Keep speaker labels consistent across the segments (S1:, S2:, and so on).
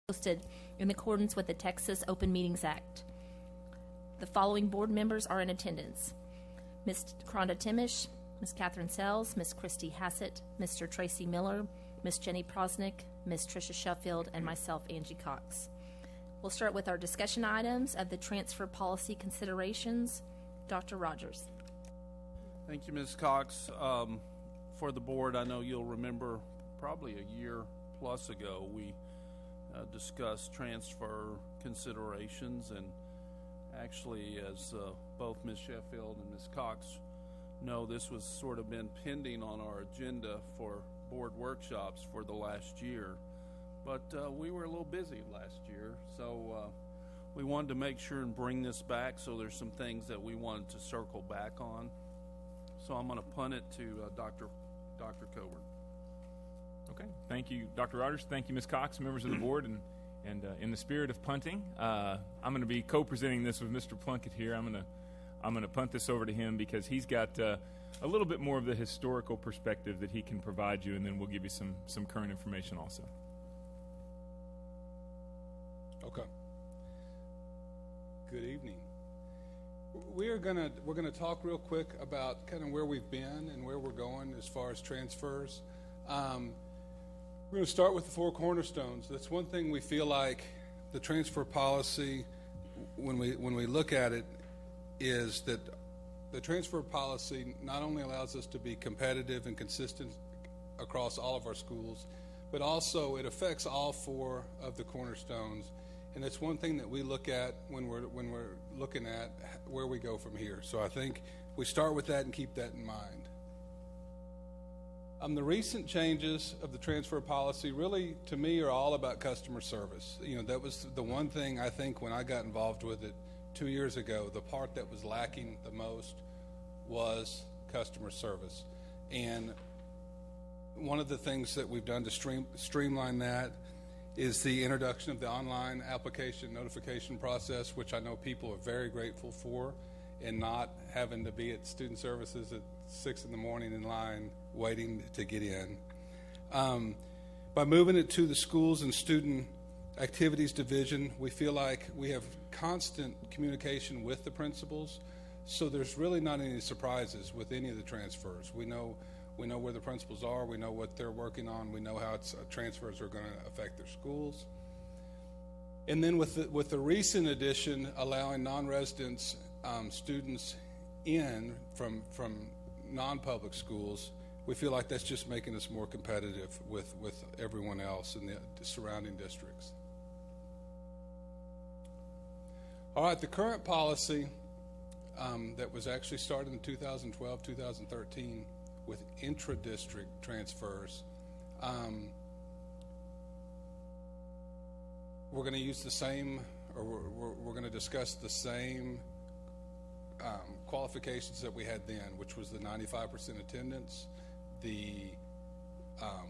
S1: posted in accordance with the Texas Open Meetings Act. The following board members are in attendance: Ms. Kronda Timish, Ms. Catherine Sells, Ms. Christy Hassett, Mr. Tracy Miller, Ms. Jenny Prosnick, Ms. Tricia Sheffield, and myself, Angie Cox. We'll start with our discussion items of the transfer policy considerations. Dr. Rogers.
S2: Thank you, Ms. Cox. For the board, I know you'll remember probably a year plus ago we discussed transfer considerations, and actually, as both Ms. Sheffield and Ms. Cox know, this was sort of been pending on our agenda for board workshops for the last year, but we were a little busy last year, so we wanted to make sure and bring this back. So there's some things that we wanted to circle back on. So I'm going to punt it to Dr. Coburn.
S3: Okay, thank you, Dr. Rogers. Thank you, Ms. Cox, members of the board, and in the spirit of punting, I'm going to be co-presenting this with Mr. Plunkett here. I'm going to punt this over to him because he's got a little bit more of the historical perspective that he can provide you, and then we'll give you some current information also.
S4: Okay. Good evening. We're gonna talk real quick about kind of where we've been and where we're going as far as transfers. We're going to start with the four cornerstones. That's one thing we feel like the transfer policy, when we look at it, is that the transfer policy not only allows us to be competitive and consistent across all of our schools, but also it affects all four of the cornerstones. And it's one thing that we look at when we're looking at where we go from here. So I think we start with that and keep that in mind. The recent changes of the transfer policy really, to me, are all about customer service. You know, that was the one thing I think when I got involved with it 2 years ago, the part that was lacking the most was customer service. And one of the things that we've done to streamline that is the introduction of the online application notification process, which I know people are very grateful for, and not having to be at student services at 6 in the morning in line waiting to get in. By moving it to the Schools and Student Activities Division, we feel like we have constant communication with the principals, so there's really not any surprises with any of the transfers. We know where the principals are, we know what they're working on, we know how transfers are going to affect their schools. And then with the recent addition allowing non-residents students in from non-public schools, we feel like that's just making us more competitive with everyone else in the surrounding districts. All right, the current policy that was actually started in 2012, 2013 with intra-district transfers, we're going to use the same, or we're going to discuss the same qualifications that we had then, which was the 95% attendance, the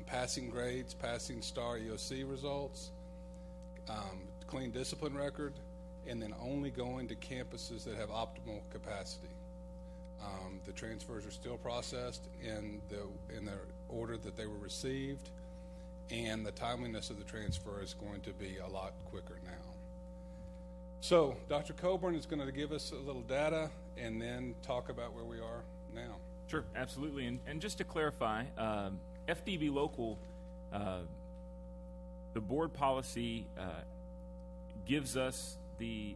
S4: passing grades, passing star EOC results, clean discipline record, and then only going to campuses that have optimal capacity. The transfers are still processed in the order that they were received, and the timeliness of the transfer is going to be a lot quicker now. So Dr. Coburn is going to give us a little data and then talk about where we are now.
S3: Sure, absolutely. And just to clarify, FDB Local, the board policy gives us,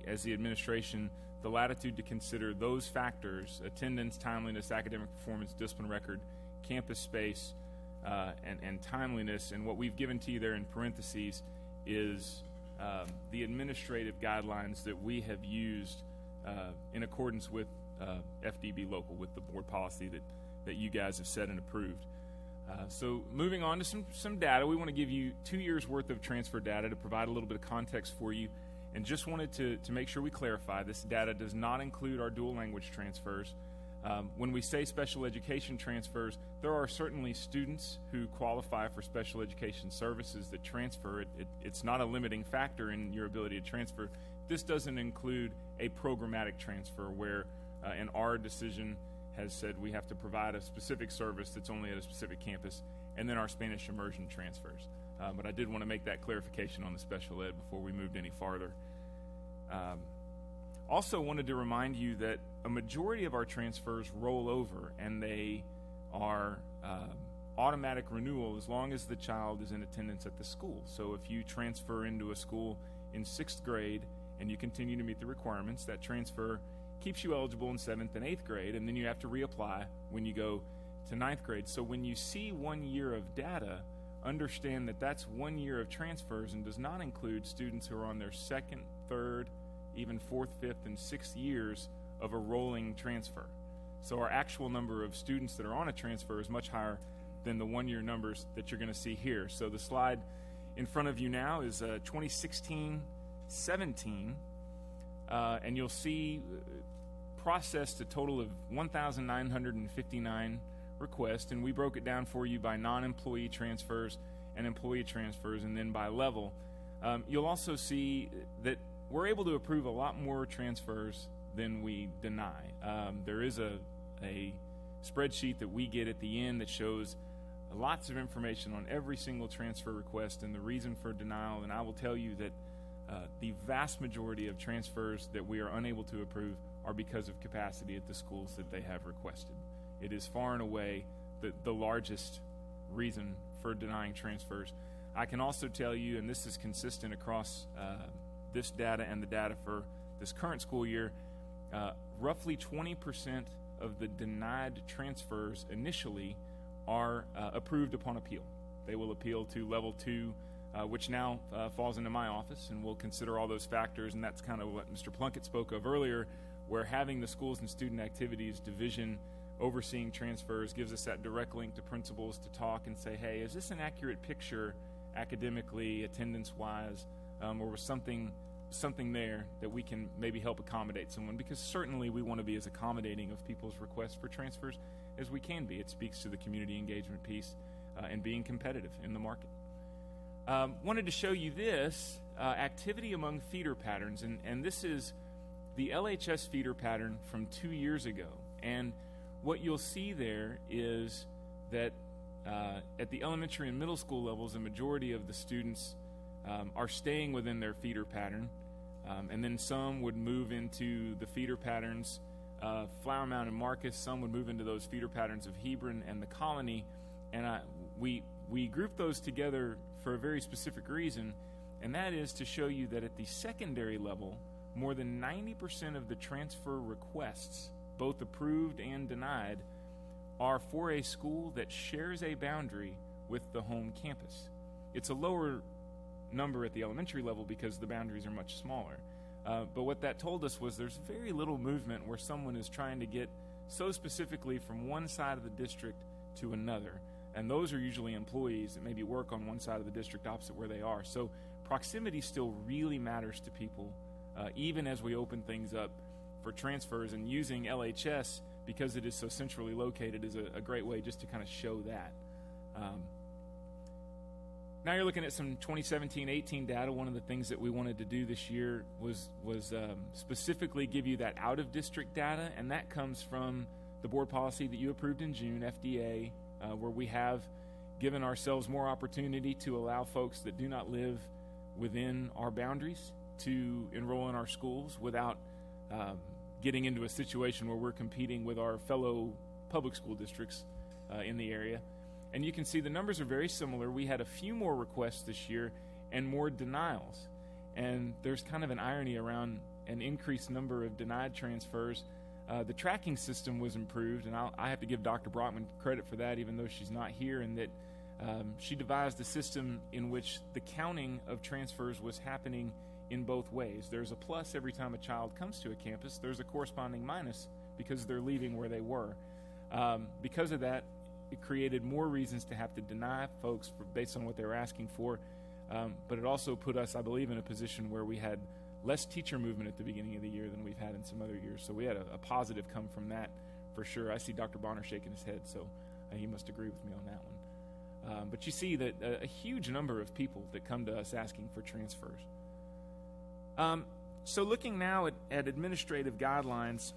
S3: as the administration, the latitude to consider those factors: attendance, timeliness, academic performance, discipline record, campus space, and timeliness. And what we've given to you there in parentheses is the administrative guidelines that we have used in accordance with FDB Local, with the board policy that you guys have set and approved. So moving on to some data, we want to give you 2 years worth of transfer data to provide a little bit of context for you. And just wanted to make sure we clarify, this data does not include our dual language transfers. When we say special education transfers, there are certainly students who qualify for special education services that transfer. It's not a limiting factor in your ability to transfer. This doesn't include a programmatic transfer where our decision has said we have to provide a specific service that's only at a specific campus, and then our Spanish immersion transfers. But I did want to make that clarification on the special ed before we moved any farther. Also wanted to remind you that a majority of our transfers roll over, and they are automatic renewal as long as the child is in attendance at the school. So if you transfer into a school in 6th grade and you continue to meet the requirements, that transfer keeps you eligible in 7th and 8th grade, and then you have to reapply when you go to 9th grade. So when you see 1 year of data, understand that that's 1 year of transfers and does not include students who are on their 2nd, 3rd, even 4th, 5th, and 6th years of a rolling transfer. So our actual number of students that are on a transfer is much higher than the 1 year numbers that you're going to see here. So the slide in front of you now is 2016-17, and you'll see processed a total of 1,959 requests, and we broke it down for you by non-employee transfers and employee transfers, and then by level. You'll also see that we're able to approve a lot more transfers than we deny. There is a spreadsheet that we get at the end that shows lots of information on every single transfer request and the reason for denial, and I will tell you that the vast majority of transfers that we are unable to approve are because of capacity at the schools that they have requested. It is far and away the largest reason for denying transfers. I can also tell you, and this is consistent across this data and the data for this current school year, roughly 20% of the denied transfers initially are approved upon appeal. They will appeal to level 2, which now falls into my office, and we'll consider all those factors, and that's kind of what Mr. Plunkett spoke of earlier, where having the Schools and Student Activities Division overseeing transfers gives us that direct link to principals to talk and say, hey, is this an accurate picture academically, attendance-wise, or was something there that we can maybe help accommodate someone? Because certainly we want to be as accommodating of people's requests for transfers as we can be. It speaks to the community engagement piece and being competitive in the market. Wanted to show you this activity among feeder patterns, and this is the LHS feeder pattern from 2 years ago. And what you'll see there is that at the elementary and middle school levels, the majority of the students are staying within their feeder pattern, and then some would move into the feeder patterns of Flower Mound and Marcus. Some would move into those feeder patterns of Hebron and the Colony, and we grouped those together for a very specific reason, and that is to show you that at the secondary level, more than 90% of the transfer requests, both approved and denied, are for a school that shares a boundary with the home campus. It's a lower number at the elementary level because the boundaries are much smaller. But what that told us was there's very little movement where someone is trying to get so specifically from one side of the district to another. And those are usually employees that maybe work on one side of the district opposite where they are. So proximity still really matters to people, even as we open things up for transfers, and using LHS because it is so centrally located is a great way just to kind of show that. Now you're looking at some 2017-18 data. One of the things that we wanted to do this year was specifically give you that out-of-district data, and that comes from the board policy that you approved in June, FDA, where we have given ourselves more opportunity to allow folks that do not live within our boundaries to enroll in our schools without getting into a situation where we're competing with our fellow public school districts in the area. And you can see the numbers are very similar. We had a few more requests this year and more denials. And there's kind of an irony around an increased number of denied transfers. The tracking system was improved, and I have to give Dr. Brockman credit for that, even though she's not here, and that she devised a system in which the counting of transfers was happening in both ways. There's a plus every time a child comes to a campus. There's a corresponding minus because they're leaving where they were. Because of that, it created more reasons to have to deny folks based on what they were asking for. But it also put us, I believe, in a position where we had less teacher movement at the beginning of the year than we've had in some other years. So we had a positive come from that for sure. I see Dr. Bonner shaking his head, so he must agree with me on that one. But you see that a huge number of people that come to us asking for transfers. So looking now at administrative guidelines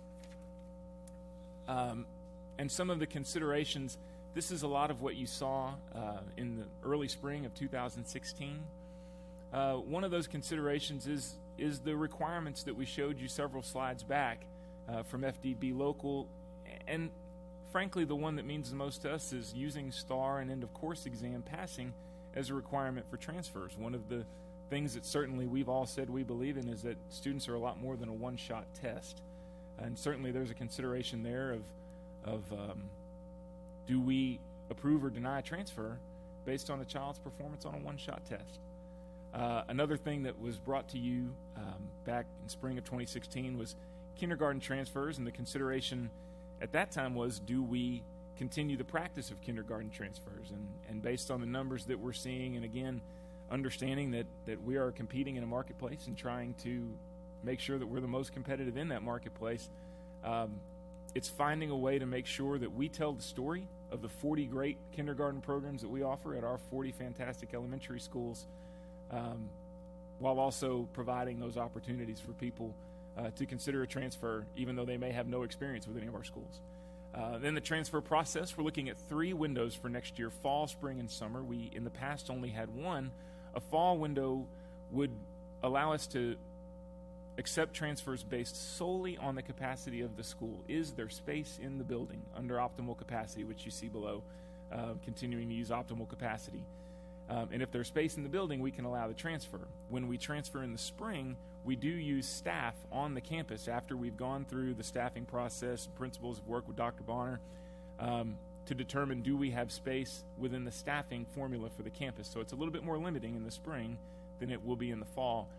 S3: and some of the considerations this is a lot of what you saw in the early spring of 2016. One of those considerations is the requirements that we showed you several slides back from FDB Local, and frankly, the one that means the most to us is using STAR and end-of-course exam passing as a requirement for transfers. One of the things that certainly we've all said we believe in is that students are a lot more than a one-shot test. And certainly there's a consideration there of do we approve or deny a transfer based on a child's performance on a one-shot test. Another thing that was brought to you back in spring of 2016 was kindergarten transfers, and the consideration at that time was, do we continue the practice of kindergarten transfers? And based on the numbers that we're seeing, and again, understanding that we are competing in a marketplace and trying to make sure that we're the most competitive in that marketplace, it's finding a way to make sure that we tell the story of the 40 great kindergarten programs that we offer at our 40 fantastic elementary schools, while also providing those opportunities for people to consider a transfer, even though they may have no experience with any of our schools. Then the transfer process, we're looking at 3 windows for next year: fall, spring, and summer. We, in the past, only had one. A fall window would allow us to accept transfers based solely on the capacity of the school. Is there space in the building under optimal capacity, which you see below, continuing to use optimal capacity? And if there's space in the building, we can allow the transfer. When we transfer in the spring, we do use staff on the campus after we've gone through the staffing process. Principals have worked with Dr. Bonner to determine, do we have space within the staffing formula for the campus. So it's a little bit more limiting in the spring than it will be in the fall.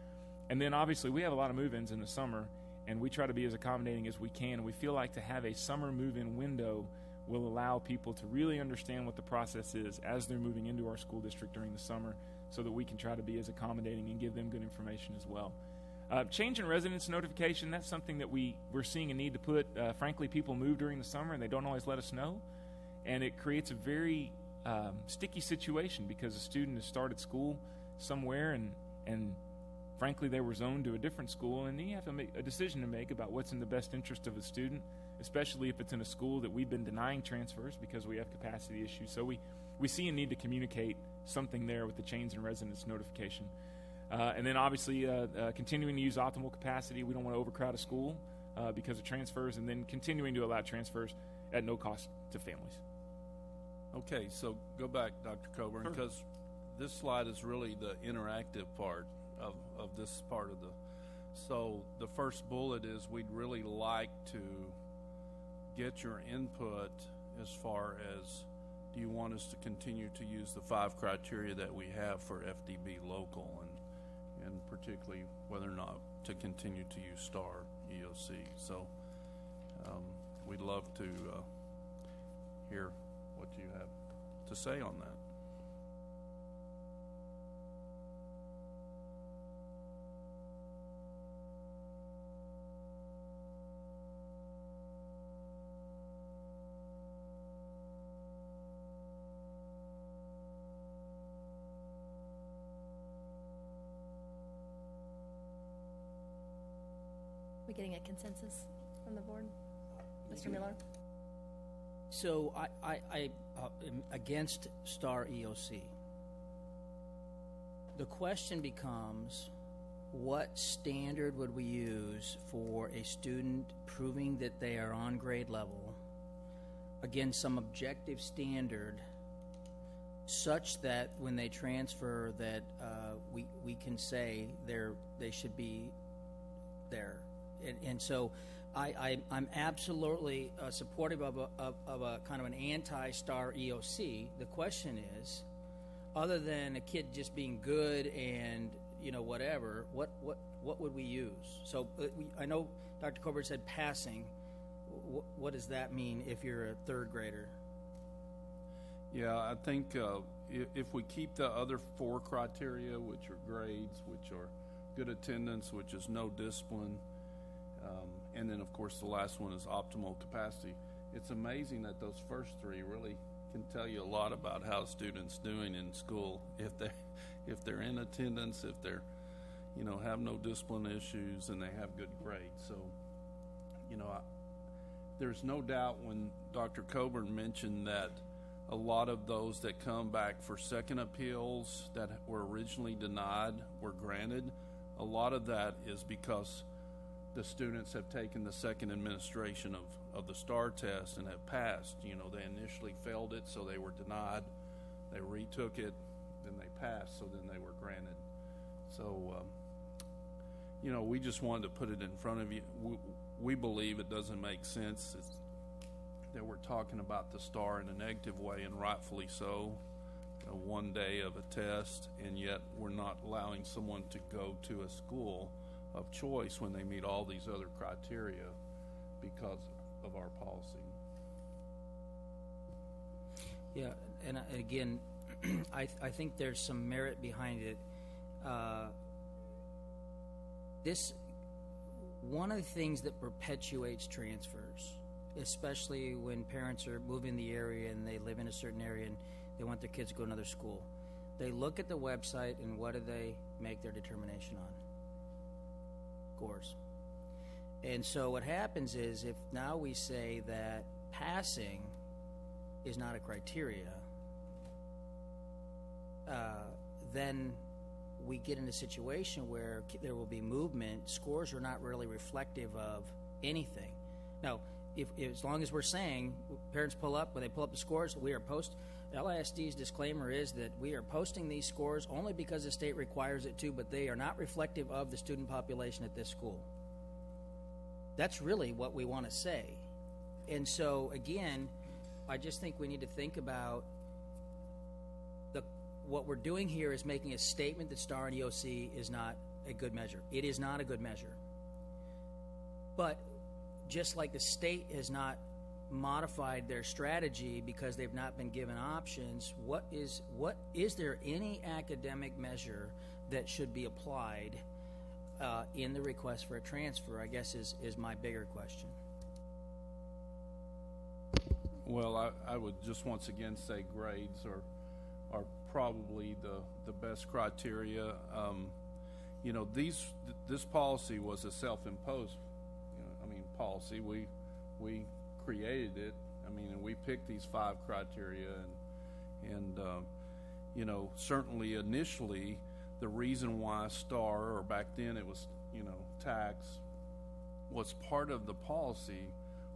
S3: And then obviously we have a lot of move-ins in the summer, and we try to be as accommodating as we can. And we feel like to have a summer move-in window will allow people to really understand what the process is as they're moving into our school district during the summer, so that we can try to be as accommodating and give them good information as well. Change in residence notification, that's something that we're seeing a need to put. Frankly, people move during the summer and they don't always let us know, and it creates a very sticky situation because a student has started school somewhere and frankly they were zoned to a different school, and then you have to make a decision to make about what's in the best interest of the student, especially if it's in a school that we've been denying transfers because we have capacity issues. So we see a need to communicate something there with the change in residence notification. And then obviously continuing to use optimal capacity. We don't want to overcrowd a school because of transfers, and then continuing to allow transfers at no cost to families.
S2: Okay, so go back, Dr. Coburn, because this slide is really the interactive part of this part of the. So the first bullet is we'd really like to get your input as far as, do you want us to continue to use the 5 criteria that we have for FDB local, and particularly whether or not to continue to use STAR EOC. So we'd love to hear what you have to say on that.
S1: We getting a consensus from the board? Mr. Miller?
S5: So I am against STAR EOC. The question becomes, what standard would we use for a student proving that they are on grade level, again, some objective standard, such that when they transfer that we can say they should be there. And so I'm absolutely supportive of a kind of an anti-STAR EOC. The question is, other than a kid just being good and whatever, what would we use? So I know Dr. Coburn said passing. What does that mean if you're a 3rd grader?
S2: Yeah, I think if we keep the other 4 criteria, which are grades, which are good attendance, which is no discipline, and then of course the last one is optimal capacity. It's amazing that those first 3 really can tell you a lot about how a student's doing in school. If they're in attendance, if they're have no discipline issues, and they have good grades. So there's no doubt when Dr. Coburn mentioned that a lot of those that come back for second appeals that were originally denied were granted. A lot of that is because the students have taken the second administration of the STAR test and have passed. You know, they initially failed it, so they were denied. They retook it, then they passed, so then they were granted. So, you know, we just wanted to put it in front of you. We believe it doesn't make sense that we're talking about the STAR in a negative way, and rightfully so, one day of a test, and yet we're not allowing someone to go to a school of choice when they meet all these other criteria because of our policy.
S5: Yeah, and again, I think there's some merit behind it. One of the things that perpetuates transfers, especially when parents are moving the area and they live in a certain area and they want their kids to go to another school, they look at the website and what do they make their determination on? Scores. And so what happens is, if now we say that passing is not a criteria, then we get in a situation where there will be movement. Scores are not really reflective of anything. Now, if as long as we're saying parents pull up, when they pull up the scores, we are LISD's disclaimer is that we are posting these scores only because the state requires it to, but they are not reflective of the student population at this school. That's really what we want to say. And so, again, I just think we need to think about what we're doing here is making a statement that STAR and EOC is not a good measure. It is not a good measure. But just like the state has not modified their strategy because they've not been given options, what is there any academic measure that should be applied in the request for a transfer, I guess is my bigger question.
S2: Well, I would just once again say grades are probably the best criteria. You know, this policy was a self-imposed, policy. We created it. And we picked these 5 criteria, and you know, certainly initially the reason why STAR, or back then it was, tax, was part of the policy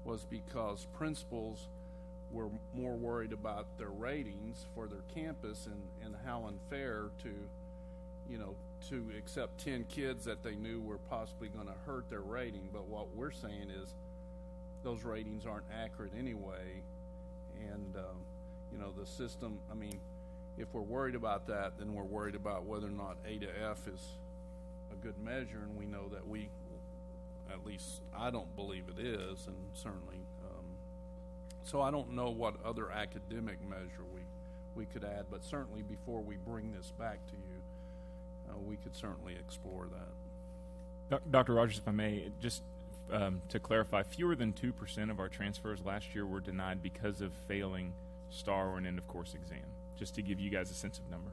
S2: was because principals were more worried about their ratings for their campus and how unfair to accept 10 kids that they knew were possibly going to hurt their rating. But what we're saying is those ratings aren't accurate anyway, and the system, if we're worried about that, then we're worried about whether or not A to F is a good measure, and we know that at least I don't believe it is, and certainly so I don't know what other academic measure we could add, but certainly before we bring this back to you, we could certainly explore that.
S3: Dr. Rogers, if I may, just to clarify, fewer than 2% of our transfers last year were denied because of failing STAR or an end-of-course exam, just to give you guys a sense of number.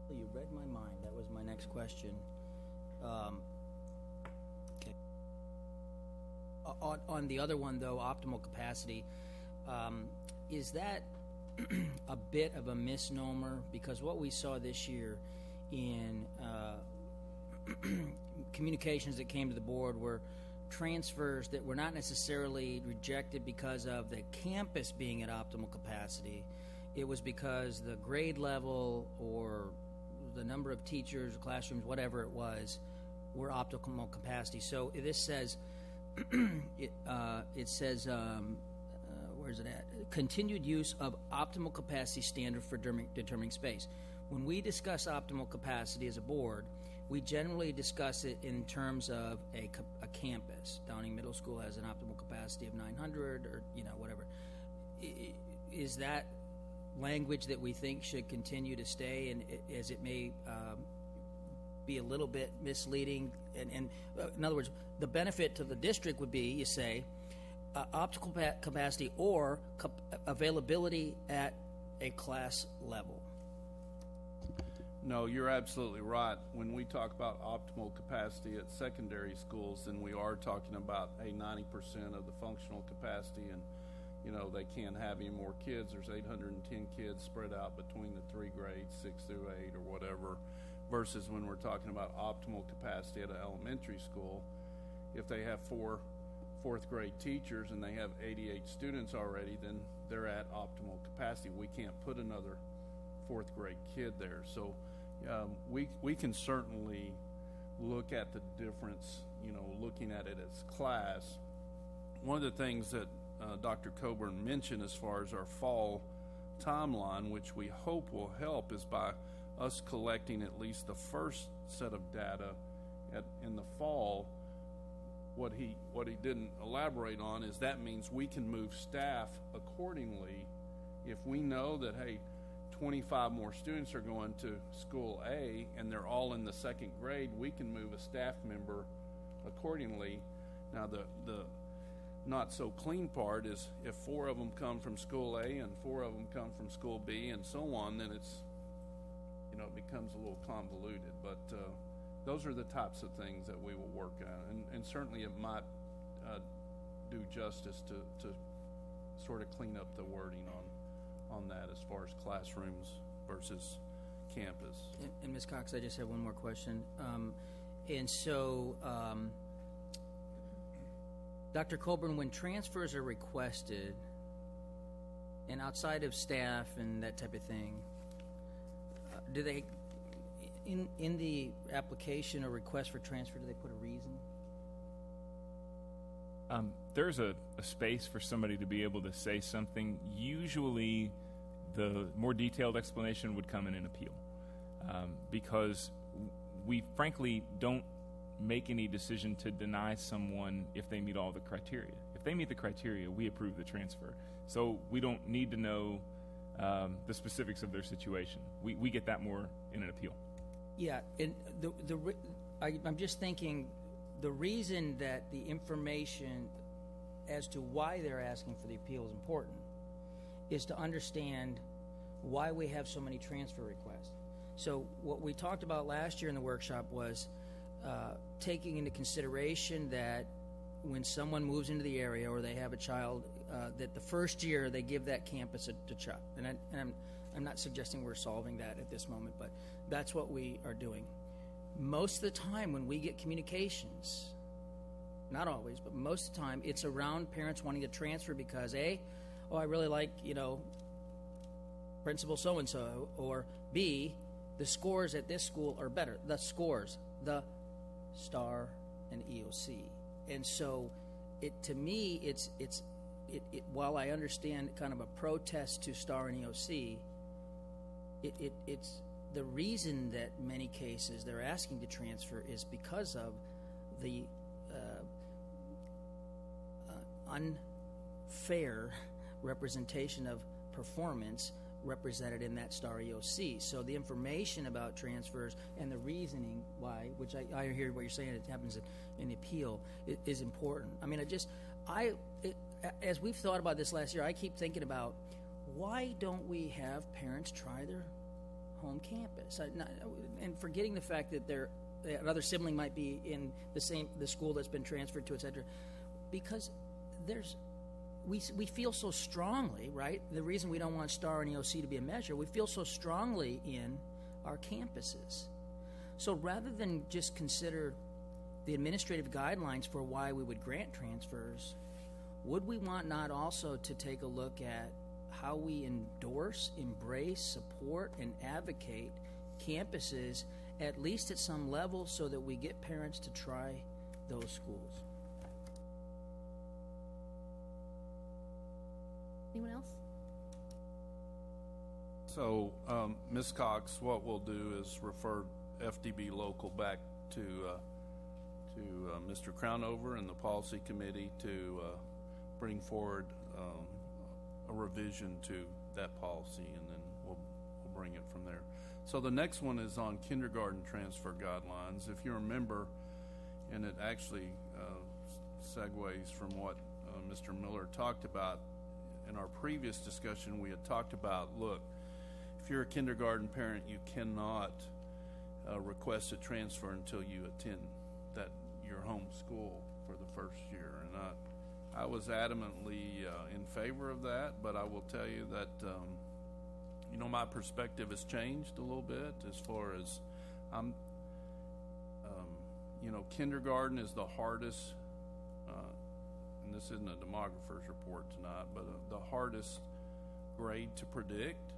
S5: You read my mind. That was my next question. Okay. On the other one, though, optimal capacity, is that a bit of a misnomer? Because what we saw this year in communications that came to the board were transfers that were not necessarily rejected because of the campus being at optimal capacity. It was because the grade level or the number of teachers, classrooms, whatever it was, were optimal capacity. So this says, it says, where's it at? Continued use of optimal capacity standard for determining space. When we discuss optimal capacity as a board, we generally discuss it in terms of a campus. Downing Middle School has an optimal capacity of 900 or, whatever. Is that language that we think should continue to stay, and as it may be a little bit misleading? And in other words, the benefit to the district would be, you say, optical capacity or availability at a class level.
S2: No, you're absolutely right. When we talk about optimal capacity at secondary schools, then we are talking about a 90% of the functional capacity, and you know, they can't have any more kids. There's 810 kids spread out between the 3 grades, 6 through 8 or whatever, versus when we're talking about optimal capacity at an elementary school. If they have 4 fourth grade teachers and they have 88 students already, then they're at optimal capacity. We can't put another 4th grade kid there. So we can certainly look at the difference, you know, looking at it as class. One of the things that Dr. Coburn mentioned as far as our fall timeline, which we hope will help, is by us collecting at least the first set of data in the fall. What he didn't elaborate on is that means we can move staff accordingly. If we know that, hey, 25 more students are going to school A and they're all in the 2nd grade, we can move a staff member accordingly. Now the not so clean part is if 4 of them come from school A and 4 of them come from school B and so on, then it's, you know, it becomes a little convoluted. But those are the types of things that we will work on, and certainly it might do justice to sort of clean up the wording on that as far as classrooms versus campus.
S5: And Ms. Cox, I just have one more question. Dr. Colburn, when transfers are requested, and outside of staff and that type of thing, do they, in the application or request for transfer, do they put a reason?
S3: There's a space for somebody to be able to say something. Usually the more detailed explanation would come in an appeal, because we frankly don't make any decision to deny someone if they meet all the criteria. If they meet the criteria, we approve the transfer. So we don't need to know the specifics of their situation. We get that more in an appeal.
S5: Yeah, and I'm just thinking the reason that the information as to why they're asking for the appeal is important is to understand why we have so many transfer requests. So what we talked about last year in the workshop was taking into consideration that when someone moves into the area or they have a child, that the first year they give that campus a shot. And I'm not suggesting we're solving that at this moment, but that's what we are doing. Most of the time when we get communications, not always, but most of the time, it's around parents wanting to transfer because A, oh, I really like, you know, principal so-and-so, or B, the scores at this school are better. The scores, the STAR and EOC. And so, to me, it's while I understand kind of a protest to STAR and EOC, it's the reason that many cases they're asking to transfer is because of the unfair representation of performance represented in that STAR EOC. So the information about transfers and the reasoning why, which I hear what you're saying, it happens in the appeal, is important. I mean, as we've thought about this last year, I keep thinking about why don't we have parents try their home campus? And forgetting the fact that another sibling might be in the school that's been transferred to, et cetera, because we feel so strongly, right? The reason we don't want STAR and EOC to be a measure, we feel so strongly in our campuses. So rather than just consider the administrative guidelines for why we would grant transfers, would we want not also to take a look at how we endorse, embrace, support, and advocate campuses, at least at some level, so that we get parents to try those schools?
S1: Anyone else?
S2: So, Ms. Cox, what we'll do is refer FDB Local back to Mr. Crownover and the policy committee to bring forward a revision to that policy, and then we'll bring it from there. So the next one is on kindergarten transfer guidelines. If you remember, and it actually segues from what Mr. Miller talked about in our previous discussion. We had talked about, look, if you're a kindergarten parent, you cannot request a transfer until you attend your home school for the first year. And I was adamantly in favor of that, but I will tell you that, my perspective has changed a little bit as far as kindergarten is the hardest, and this isn't a demographer's report tonight, but the hardest grade to predict.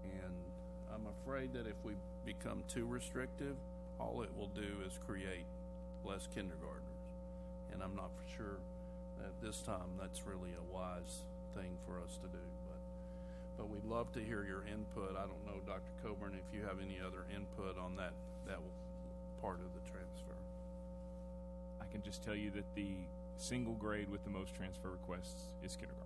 S2: And I'm afraid that if we become too restrictive, all it will do is create less kindergartners. And I'm not for sure that this time that's really a wise thing for us to do. But we'd love to hear your input. I don't know, Dr. Coburn, if you have any other input on that part of the transfer.
S3: I can just tell you that the single grade with the most transfer requests is kindergarten.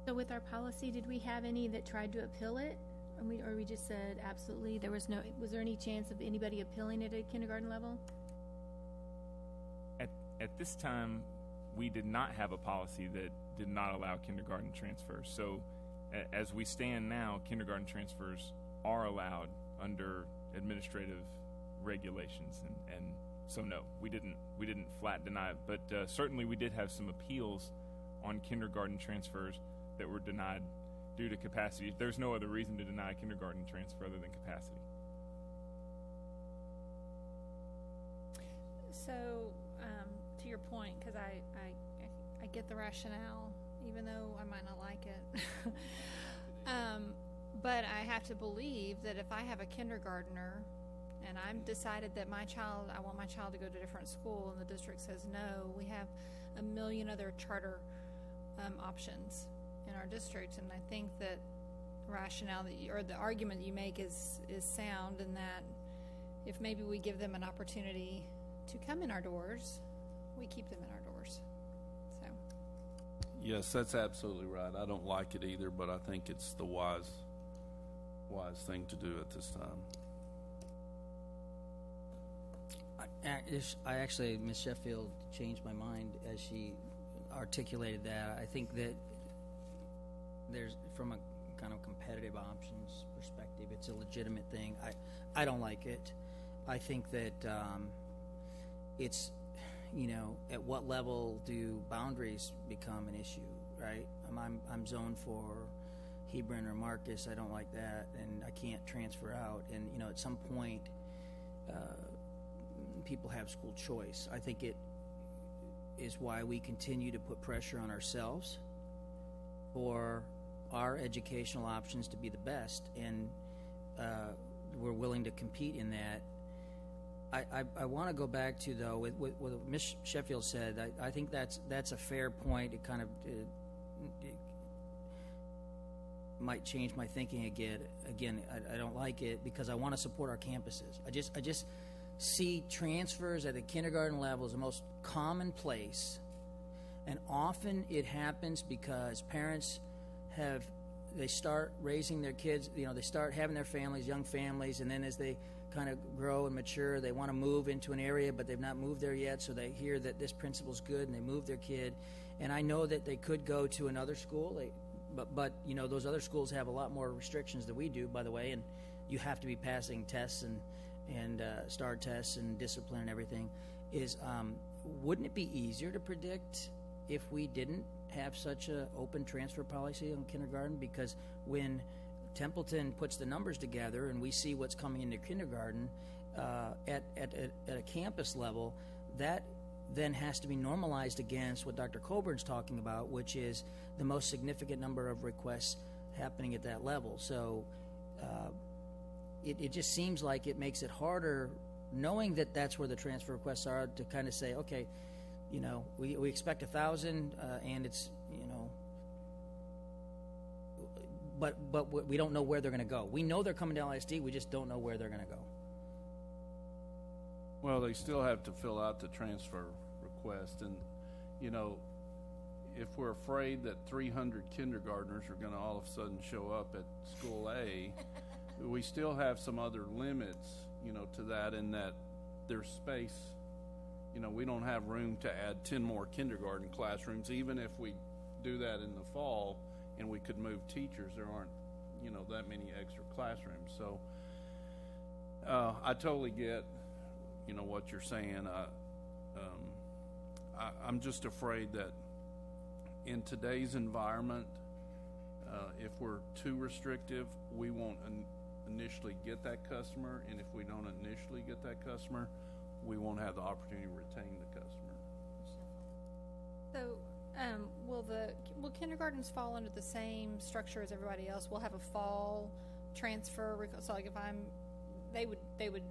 S6: So with our policy, did we have any that tried to appeal it? Or we just said absolutely, was there any chance of anybody appealing it at kindergarten level?
S3: At this time, we did not have a policy that did not allow kindergarten transfers. So as we stand now, kindergarten transfers are allowed under administrative regulations. And so no, we didn't flat deny it. But certainly we did have some appeals on kindergarten transfers that were denied due to capacity. There's no other reason to deny a kindergarten transfer other than capacity.
S7: So, to your point, because I get the rationale, even though I might not like it. But I have to believe that if I have a kindergartner and I've decided that I want my child to go to a different school, and the district says no, we have a million other charter options in our district, and I think that rationale or the argument you make is sound, in that if maybe we give them an opportunity to come in our doors, we keep them in our doors. So
S2: Yes, that's absolutely right. I don't like it either, but I think it's the wise thing to do at this time.
S5: I actually, Ms. Sheffield changed my mind as she articulated that. I think that there's, from a kind of competitive options perspective, it's a legitimate thing. I don't like it. I think that it's, at what level do boundaries become an issue, right? I'm zoned for Hebron or Marcus. I don't like that, and I can't transfer out. And, at some point, people have school choice. I think it is why we continue to put pressure on ourselves for our educational options to be the best, and we're willing to compete in that. I want to go back to, though, with what Ms. Sheffield said. I think that's a fair point. It kind of it might change my thinking again. I don't like it because I want to support our campuses. I just see transfers at the kindergarten level as the most commonplace, and often it happens because parents they start raising their kids, they start having their families, young families, and then as they kind of grow and mature, they want to move into an area, but they've not moved there yet, so they hear that this principal's good, and they move their kid. And I know that they could go to another school, but those other schools have a lot more restrictions than we do, by the way, and you have to be passing tests and STAR tests and discipline and everything. Wouldn't it be easier to predict if we didn't have such an open transfer policy on kindergarten? Because when Templeton puts the numbers together and we see what's coming into kindergarten at a campus level, that then has to be normalized against what Dr. Colburn's talking about, which is the most significant number of requests happening at that level. So it just seems like it makes it harder, knowing that that's where the transfer requests are, to kind of say, okay, we expect 1,000, and it's, but we don't know where they're going to go. We know they're coming to LISD, we just don't know where they're going to go.
S2: Well, they still have to fill out the transfer request, and if we're afraid that 300 kindergartners are going to all of a sudden show up at school A, we still have some other limits, to that, in that there's space. We don't have room to add 10 more kindergarten classrooms, even if we do that in the fall and we could move teachers. There aren't, that many extra classrooms. So I totally get, you know, what you're saying. I'm just afraid that in today's environment, if we're too restrictive, we won't initially get that customer, and if we don't initially get that customer, we won't have the opportunity to retain the customer.
S7: So, will kindergartens fall under the same structure as everybody else? We'll have a fall transfer. So, like, they would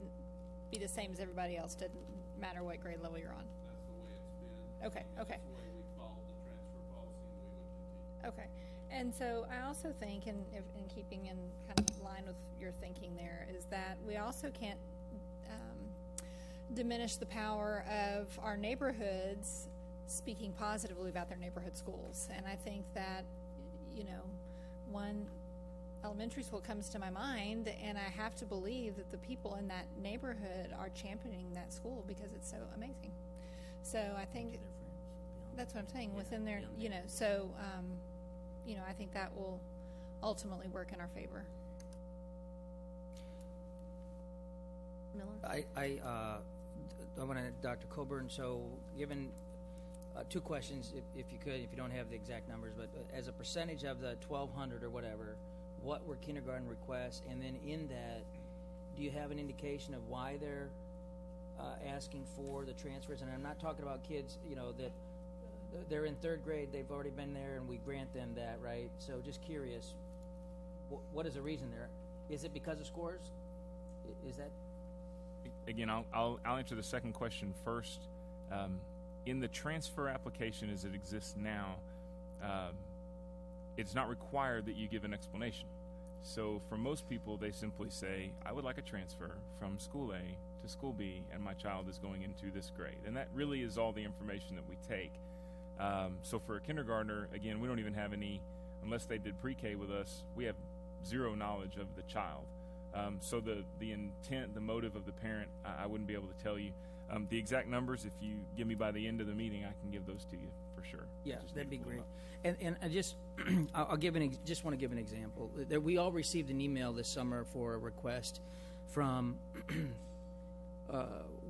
S7: be the same as everybody else. Doesn't matter what grade level you're on.
S2: That's the way it's been.
S7: Okay.
S2: That's the way we followed the transfer policy, and we would continue.
S7: Okay. And so I also think, in keeping in kind of line with your thinking there, is that we also can't diminish the power of our neighborhoods speaking positively about their neighborhood schools. And I think that, you know, one elementary school comes to my mind, and I have to believe that the people in that neighborhood are championing that school because it's so amazing. So I think that's what I'm saying, within their, you know, so, you know, I think that will ultimately work in our favor.
S1: Miller?
S5: I want to, Dr. Coburn, so given two questions, if you could, if you don't have the exact numbers, but as a percentage of the 1,200 or whatever, what were kindergarten requests? And then in that, do you have an indication of why they're asking for the transfers? And I'm not talking about kids, you know, that they're in third grade, they've already been there, and we grant them that, right? So just curious, what is the reason there? Is it because of scores? Is that?
S3: Again, I'll answer the second question first. In the transfer application as it exists now, it's not required that you give an explanation. So for most people, they simply say, I would like a transfer from school A to school B, and my child is going into this grade. And that really is all the information that we take. So for a kindergartner, again, we don't even have any, unless they did pre-K with us, we have zero knowledge of the child. So the intent, the motive of the parent, I wouldn't be able to tell you. The exact numbers, if you give me by the end of the meeting, I can give those to you for sure.
S5: Yeah, that'd be great. And I just, I'll give just want to give an example. That we all received an email this summer for a request from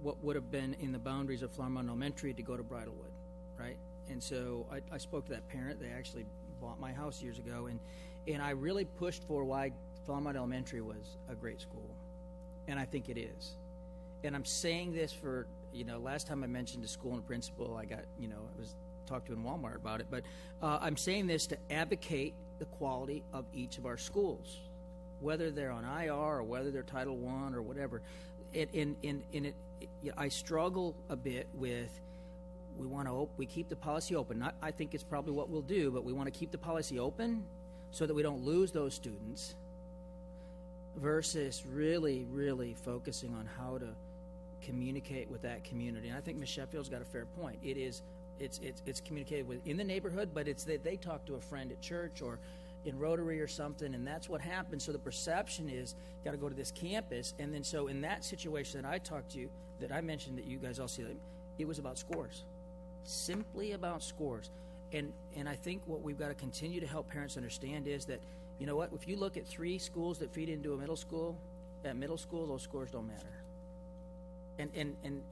S5: what would have been in the boundaries of Flowermound Elementary to go to Bridlewood, right? And so I spoke to that parent. They actually bought my house years ago, and I really pushed for why Flowermound Elementary was a great school, and I think it is. And I'm saying this for, you know, last time I mentioned a school and principal, I got, you know, I was talked to in Walmart about it, but I'm saying this to advocate the quality of each of our schools, whether they're on IR or whether they're Title I or whatever. I struggle a bit with, we keep the policy open. I think it's probably what we'll do, but we want to keep the policy open so that we don't lose those students, versus really, really focusing on how to communicate with that community. And I think Ms. Sheffield's got a fair point. It's communicated with in the neighborhood, but it's that they talk to a friend at church or in Rotary or something, and that's what happens. So the perception is, got to go to this campus, and then so in that situation that I talked to you, that I mentioned that you guys all see, it was about scores, simply about scores. And I think what we've got to continue to help parents understand is that, you know what, if you look at 3 schools that feed into a middle school, at middle school, those scores don't matter. And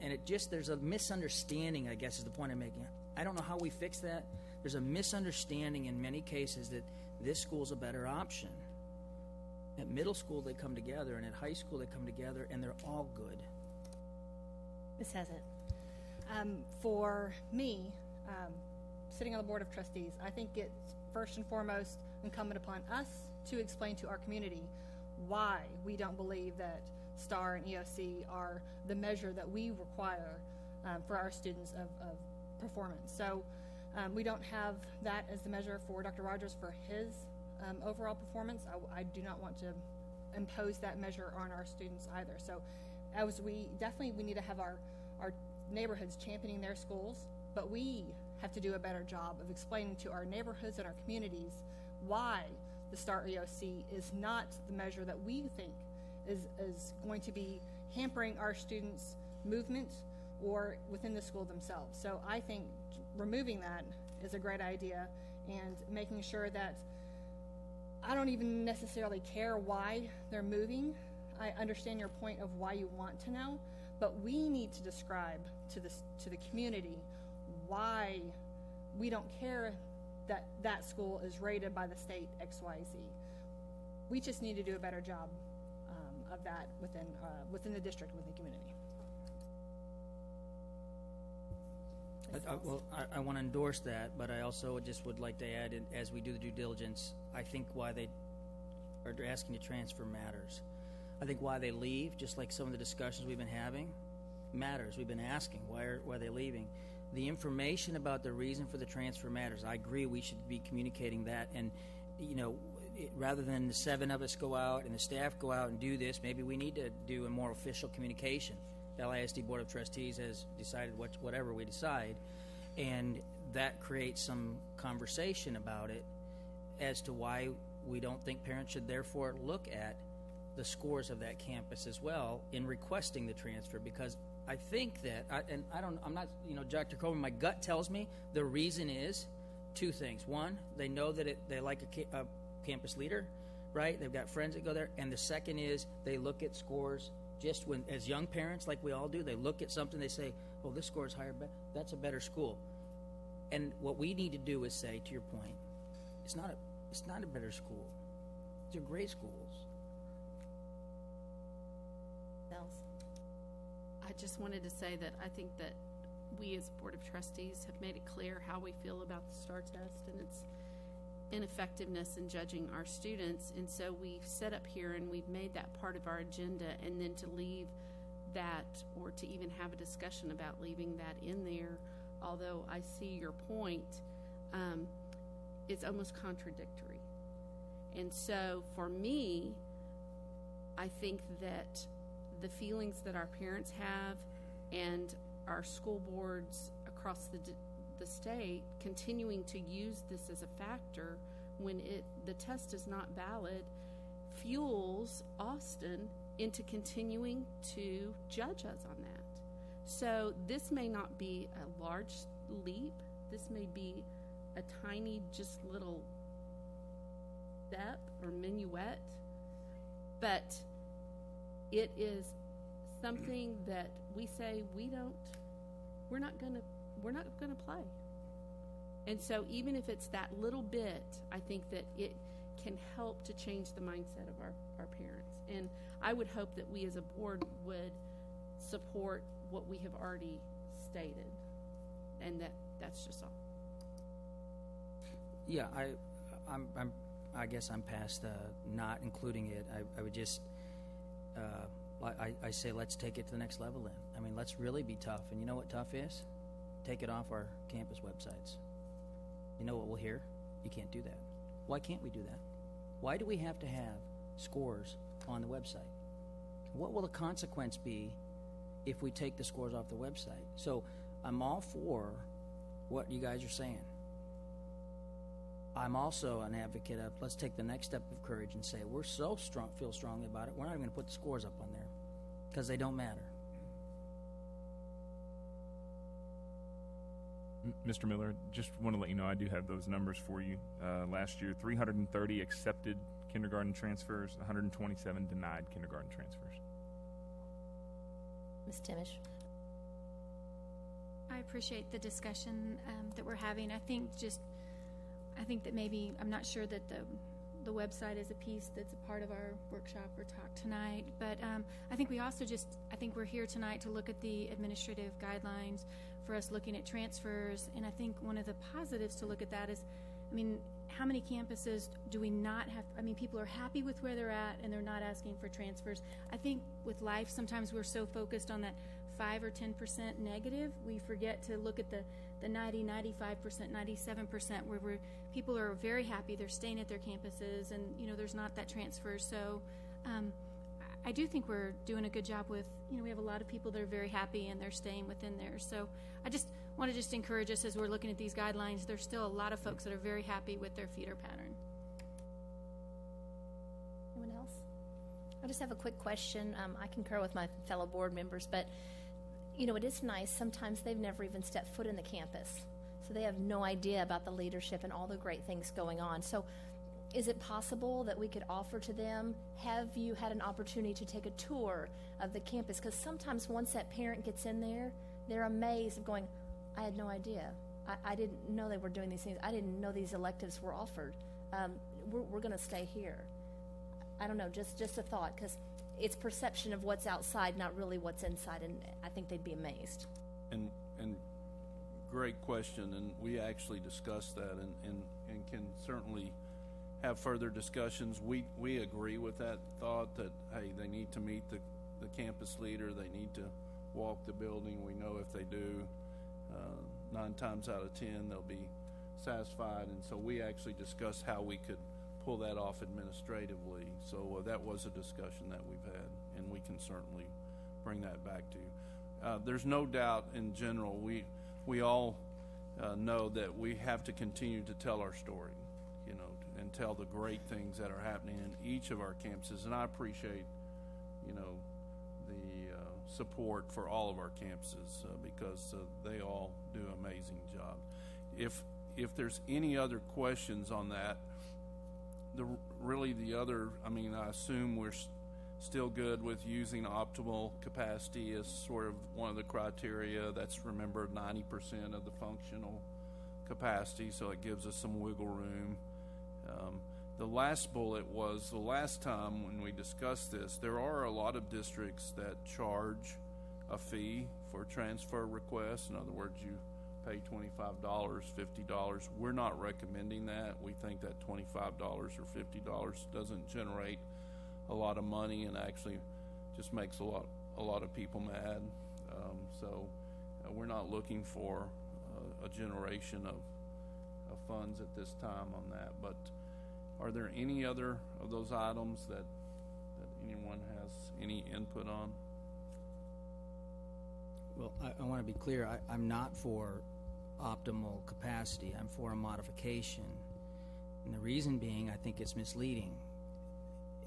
S5: it just, there's a misunderstanding, I guess, is the point I'm making. I don't know how we fix that. There's a misunderstanding in many cases that this school's a better option. At middle school, they come together, and at high school, they come together, and they're all good.
S1: Ms. Hassett?
S8: For me, sitting on the Board of Trustees, I think it's first and foremost incumbent upon us to explain to our community why we don't believe that STAR and EOC are the measure that we require for our students of performance. So we don't have that as the measure for Dr. Rogers for his overall performance. I do not want to impose that measure on our students either. So as we need to have our neighborhoods championing their schools, but we have to do a better job of explaining to our neighborhoods and our communities why the STAR EOC is not the measure that we think is going to be hampering our students' movement or within the school themselves. So I think removing that is a great idea, and making sure that I don't even necessarily care why they're moving. I understand your point of why you want to know, But we need to describe to the community why we don't care that that school is rated by the state XYZ. We just need to do a better job of that within the district, within the community.
S5: I want to endorse that, but I also just would like to add, as we do the due diligence, I think why they are asking to transfer matters. I think why they leave, just like some of the discussions we've been having, matters. We've been asking why are they leaving. The information about the reason for the transfer matters. I agree we should be communicating that, and rather than the 7 of us go out and the staff go out and do this, maybe we need to do a more official communication. The LISD Board of Trustees has decided whatever we decide, and that creates some conversation about it as to why we don't think parents should therefore look at the scores of that campus as well in requesting the transfer, because I think that, I'm not, Dr. Coleman, my gut tells me the reason is 2 things. One, they know that they like a campus leader, right? They've got friends that go there. And the second is they look at scores just when, as young parents, like we all do, they look at something, they say, oh, this score is higher, that's a better school. And what we need to do is say, to your point, it's not a better school. They're great schools.
S9: I just wanted to say that I think that we as Board of Trustees have made it clear how we feel about the STAR test and its ineffectiveness in judging our students, and so we've set up here and we've made that part of our agenda, and then to leave that, or to even have a discussion about leaving that in there, although I see your point, it's almost contradictory. And so for me, I think that the feelings that our parents have and our school boards across the state continuing to use this as a factor when the test is not valid fuels Austin into continuing to judge us on that. So this may not be a large leap. This may be a tiny, just little step or minuet, but it is something that we say we're not going to play. And so even if it's that little bit, I think that it can help to change the mindset of our parents. And I would hope that we as a board would support what we have already stated. And that's just all.
S5: Yeah, I guess I'm past not including it. I would just I say let's take it to the next level then. I mean, let's really be tough. And you know what tough is? Take it off our campus websites. You know what we'll hear? You can't do that. Why can't we do that? Why do we have to have scores on the website? What will the consequence be if we take the scores off the website? So I'm all for what you guys are saying. I'm also an advocate of let's take the next step of courage and say we're so strong, feel strongly about it, we're not even going to put the scores up on there because they don't matter.
S3: Mr. Miller, just want to let you know I do have those numbers for you. Last year, 330 accepted kindergarten transfers, 127 denied kindergarten transfers.
S1: Ms. Timish.
S6: I appreciate the discussion that we're having. I think that maybe, I'm not sure that the website is a piece that's a part of our workshop or talk tonight, but I think we also I think we're here tonight to look at the administrative guidelines for us looking at transfers, and I think one of the positives to look at that is, I mean, how many campuses do we not have? I mean, people are happy with where they're at and they're not asking for transfers. I think with life, sometimes we're so focused on that 5 or 10% negative, we forget to look at the 90, 95%, 97% where people are very happy, they're staying at their campuses, and there's not that transfer. So I do think we're doing a good job with, we have a lot of people that are very happy and they're staying within there. So I just want to encourage us as we're looking at these guidelines, there's still a lot of folks that are very happy with their feeder pattern.
S1: Anyone else? I just have a quick question. I concur with my fellow board members, but it is nice. Sometimes they've never even stepped foot in the campus, so they have no idea about the leadership and all the great things going on. So is it possible that we could offer to them, have you had an opportunity to take a tour of the campus? Because sometimes once that parent gets in there, they're amazed of going, I had no idea. I didn't know they were doing these things. I didn't know these electives were offered. We're going to stay here. I don't know, just a thought, because it's perception of what's outside, not really what's inside, and I think they'd be amazed.
S2: And great question, and we actually discussed that and can certainly have further discussions. We agree with that thought that, hey, they need to meet the campus leader, they need to walk the building. We know if they do, 9 times out of 10 they'll be satisfied, and so we actually discussed how we could pull that off administratively. So that was a discussion that we've had, and we can certainly bring that back to you. There's no doubt in general, we all know that we have to continue to tell our story, and tell the great things that are happening in each of our campuses. And I appreciate, the support for all of our campuses because they all do an amazing job. If there's any other questions on that, I assume we're still good with using optimal capacity as sort of one of the criteria. That's, remember, 90% of the functional capacity, so it gives us some wiggle room. The last bullet was, the last time when we discussed this, there are a lot of districts that charge a fee for transfer requests. In other words, you pay $25, $50. We're not recommending that. We think that $25 or $50 doesn't generate a lot of money and actually just makes a lot of people mad. So we're not looking for a generation of funds at this time on that. But are there any other of those items that anyone has any input on?
S5: Well, I want to be clear. I'm not for optimal capacity. I'm for a modification. And the reason being, I think it's misleading.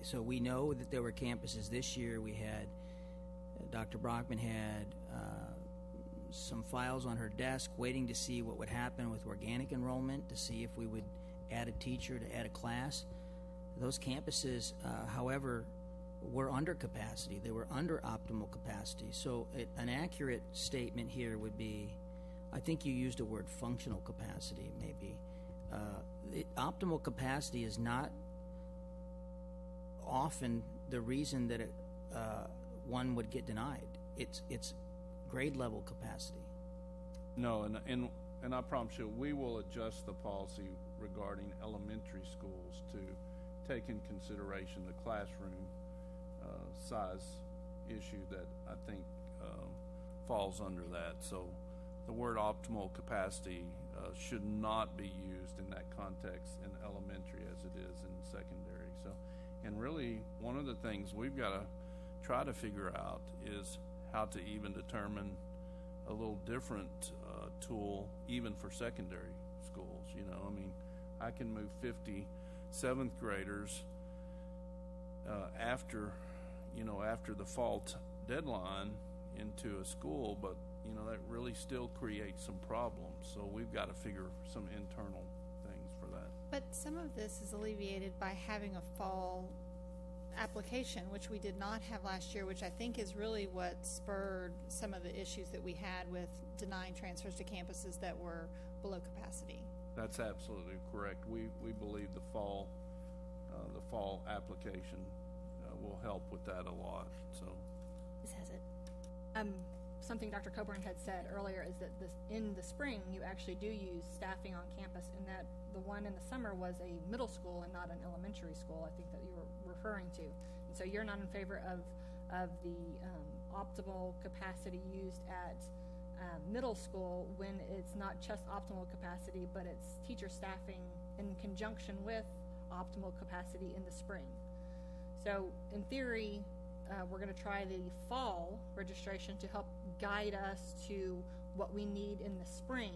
S5: So we know that there were campuses this year. We had, Dr. Brockman had some files on her desk waiting to see what would happen with organic enrollment, to see if we would add a teacher, to add a class. Those campuses, however, were under capacity. They were under optimal capacity. So an accurate statement here would be, I think you used the word functional capacity, maybe. Optimal capacity is not often the reason that one would get denied. It's grade level capacity.
S2: No, and I promise you, we will adjust the policy regarding elementary schools to take in consideration the classroom size issue that I think falls under that. So the word optimal capacity should not be used in that context in elementary as it is in secondary. So, and really, one of the things we've got to try to figure out is how to even determine a little different tool even for secondary schools. I can move 50 7th graders after the fall deadline into a school, but that really still creates some problems. So we've got to figure some internal things for that.
S7: But some of this is alleviated by having a fall application, which we did not have last year, which I think is really what spurred some of the issues that we had with denying transfers to campuses that were below capacity. That's
S2: absolutely correct. We believe the fall application will help with that a lot. So,
S1: Ms. Hassett.
S8: Something Dr. Coburn had said earlier is that in the spring you actually do use staffing on campus, and that the one in the summer was a middle school and not an elementary school, I think that you were referring to. And so you're not in favor of the optimal capacity used at middle school when it's not just optimal capacity, but it's teacher staffing in conjunction with optimal capacity in the spring. So in theory, we're going to try the fall registration to help guide us to what we need in the spring.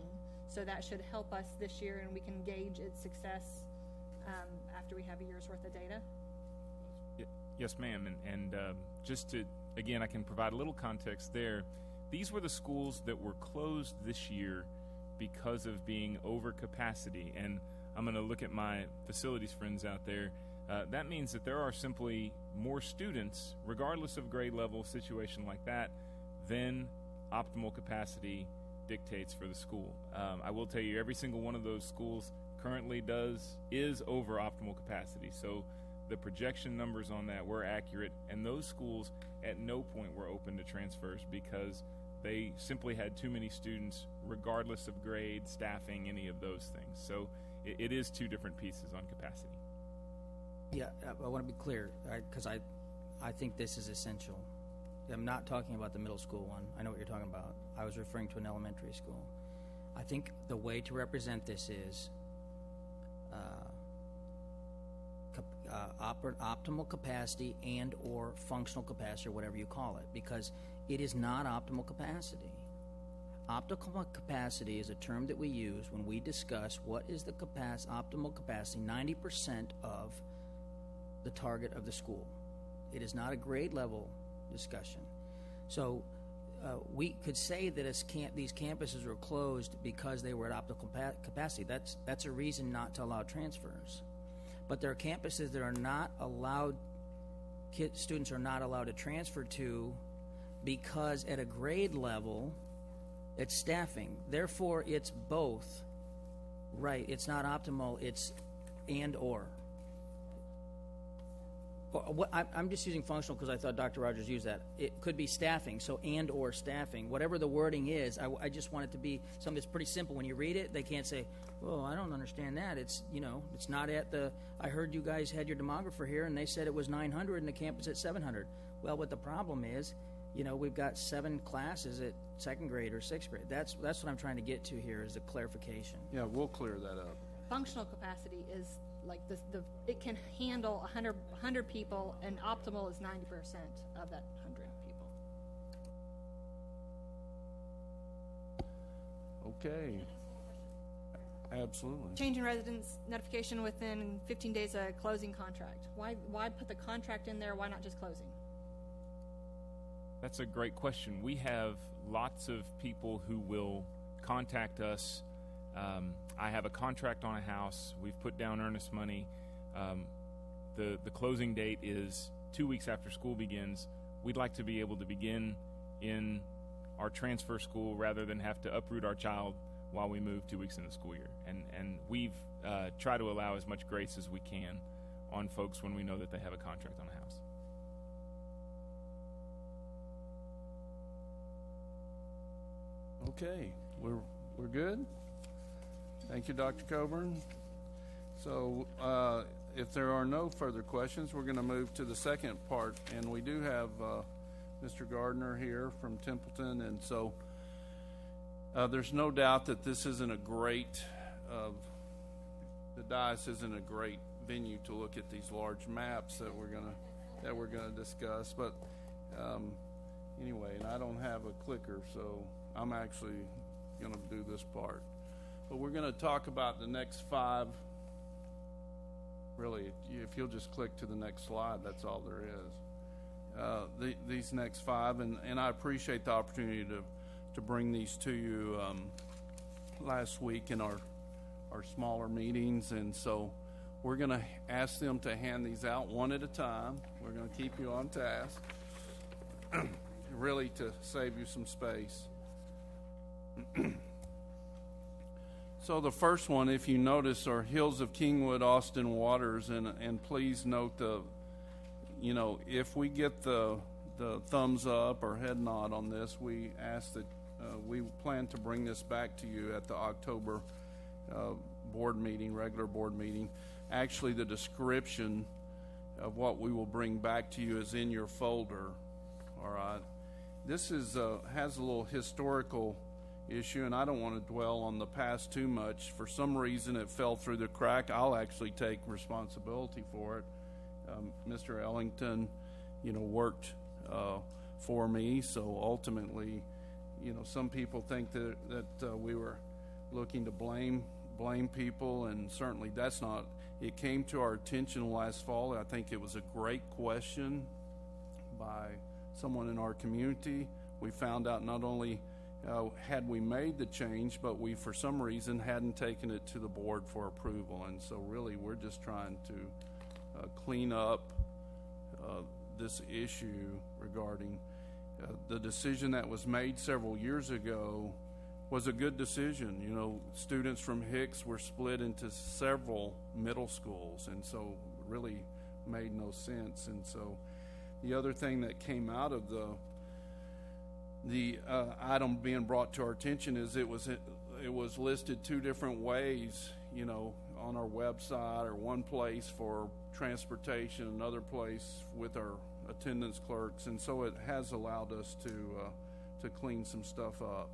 S8: So that should help us this year, and we can gauge its success after we have a year's worth of data.
S3: Yes, ma'am. And just to, again, I can provide a little context there. These were the schools that were closed this year because of being over capacity. And I'm going to look at my facilities friends out there. That means that there are simply more students, regardless of grade level, situation like that, than optimal capacity dictates for the school. I will tell you, every single one of those schools currently is over optimal capacity. So the projection numbers on that were accurate, and those schools at no point were open to transfers because they simply had too many students, regardless of grade, staffing, any of those things. So it is two different pieces on capacity.
S5: Yeah, I want to be clear, because I think this is essential. I'm not talking about the middle school one. I know what you're talking about. I was referring to an elementary school. I think the way to represent this is optimal capacity and or functional capacity, or whatever you call it, because it is not optimal capacity. Optimal capacity is a term that we use when we discuss what is the optimal capacity, 90% of the target of the school. It is not a grade level discussion. So we could say that these campuses were closed because they were at optimal capacity. That's a reason not to allow transfers. But there are campuses that are not allowed, students are not allowed to transfer to because at a grade level, it's staffing. Therefore, it's both. Right, it's not optimal, it's and or. I'm just using functional because I thought Dr. Rogers used that. It could be staffing, so and or staffing. Whatever the wording is, I just want it to be something that's pretty simple. When you read it, they can't say, well, I don't understand that. It's, it's not at I heard you guys had your demographer here and they said it was 900 and the campus at 700. Well, what the problem is, we've got 7 classes at 2nd grade or 6th grade. That's what I'm trying to get to here is the clarification.
S2: Yeah, we'll clear that up.
S8: Functional capacity is like it can handle 100 people, and optimal is 90% of that 100 people.
S2: Okay. Absolutely.
S8: Change in residence notification within 15 days of closing contract. Why put the contract in there? Why not just closing?
S3: That's a great question. We have lots of people who will contact us. I have a contract on a house. We've put down earnest money. The closing date is 2 weeks after school begins. We'd like to be able to begin in our transfer school rather than have to uproot our child while we move 2 weeks in the school year. And we've tried to allow as much grace as we can on folks when we know that they have a contract on a house.
S2: Okay, we're good. Thank you, Dr. Coburn. So if there are no further questions, we're going to move to the second part, and we do have Mr. Gardner here from Templeton, and so there's no doubt that this isn't a great, the dais isn't a great venue to look at these large maps that we're gonna discuss. But anyway, and I don't have a clicker, so I'm actually gonna do this part. But we're gonna talk about the next 5. Really, if you'll just click to the next slide, that's all there is. These next 5, and I appreciate the opportunity to bring these to you last week in our smaller meetings, and so we're going to ask them to hand these out one at a time. We're going to keep you on task, really to save you some space. So the first one, if you notice, are Hills of Kingwood, Austin Waters, and please note if we get the thumbs up or head nod on this, we ask that we plan to bring this back to you at the October board meeting, regular board meeting. Actually, the description of what we will bring back to you is in your folder. All right. This has a little historical issue, and I don't want to dwell on the past too much. For some reason, it fell through the crack. I'll actually take responsibility for it. Mr. Ellington, worked for me, so ultimately, some people think that we were looking to blame people, and certainly that's not. It came to our attention last fall. I think it was a great question by someone in our community. We found out not only had we made the change, but we, for some reason, hadn't taken it to the board for approval. And so really, we're just trying to clean up this issue regarding the decision that was made several years ago was a good decision. You know, students from Hicks were split into several middle schools, and so really made no sense. And so the other thing that came out of the item being brought to our attention is it was listed two different ways, you know, on our website, or one place for transportation, another place with our attendance clerks, and so it has allowed us to clean some stuff up.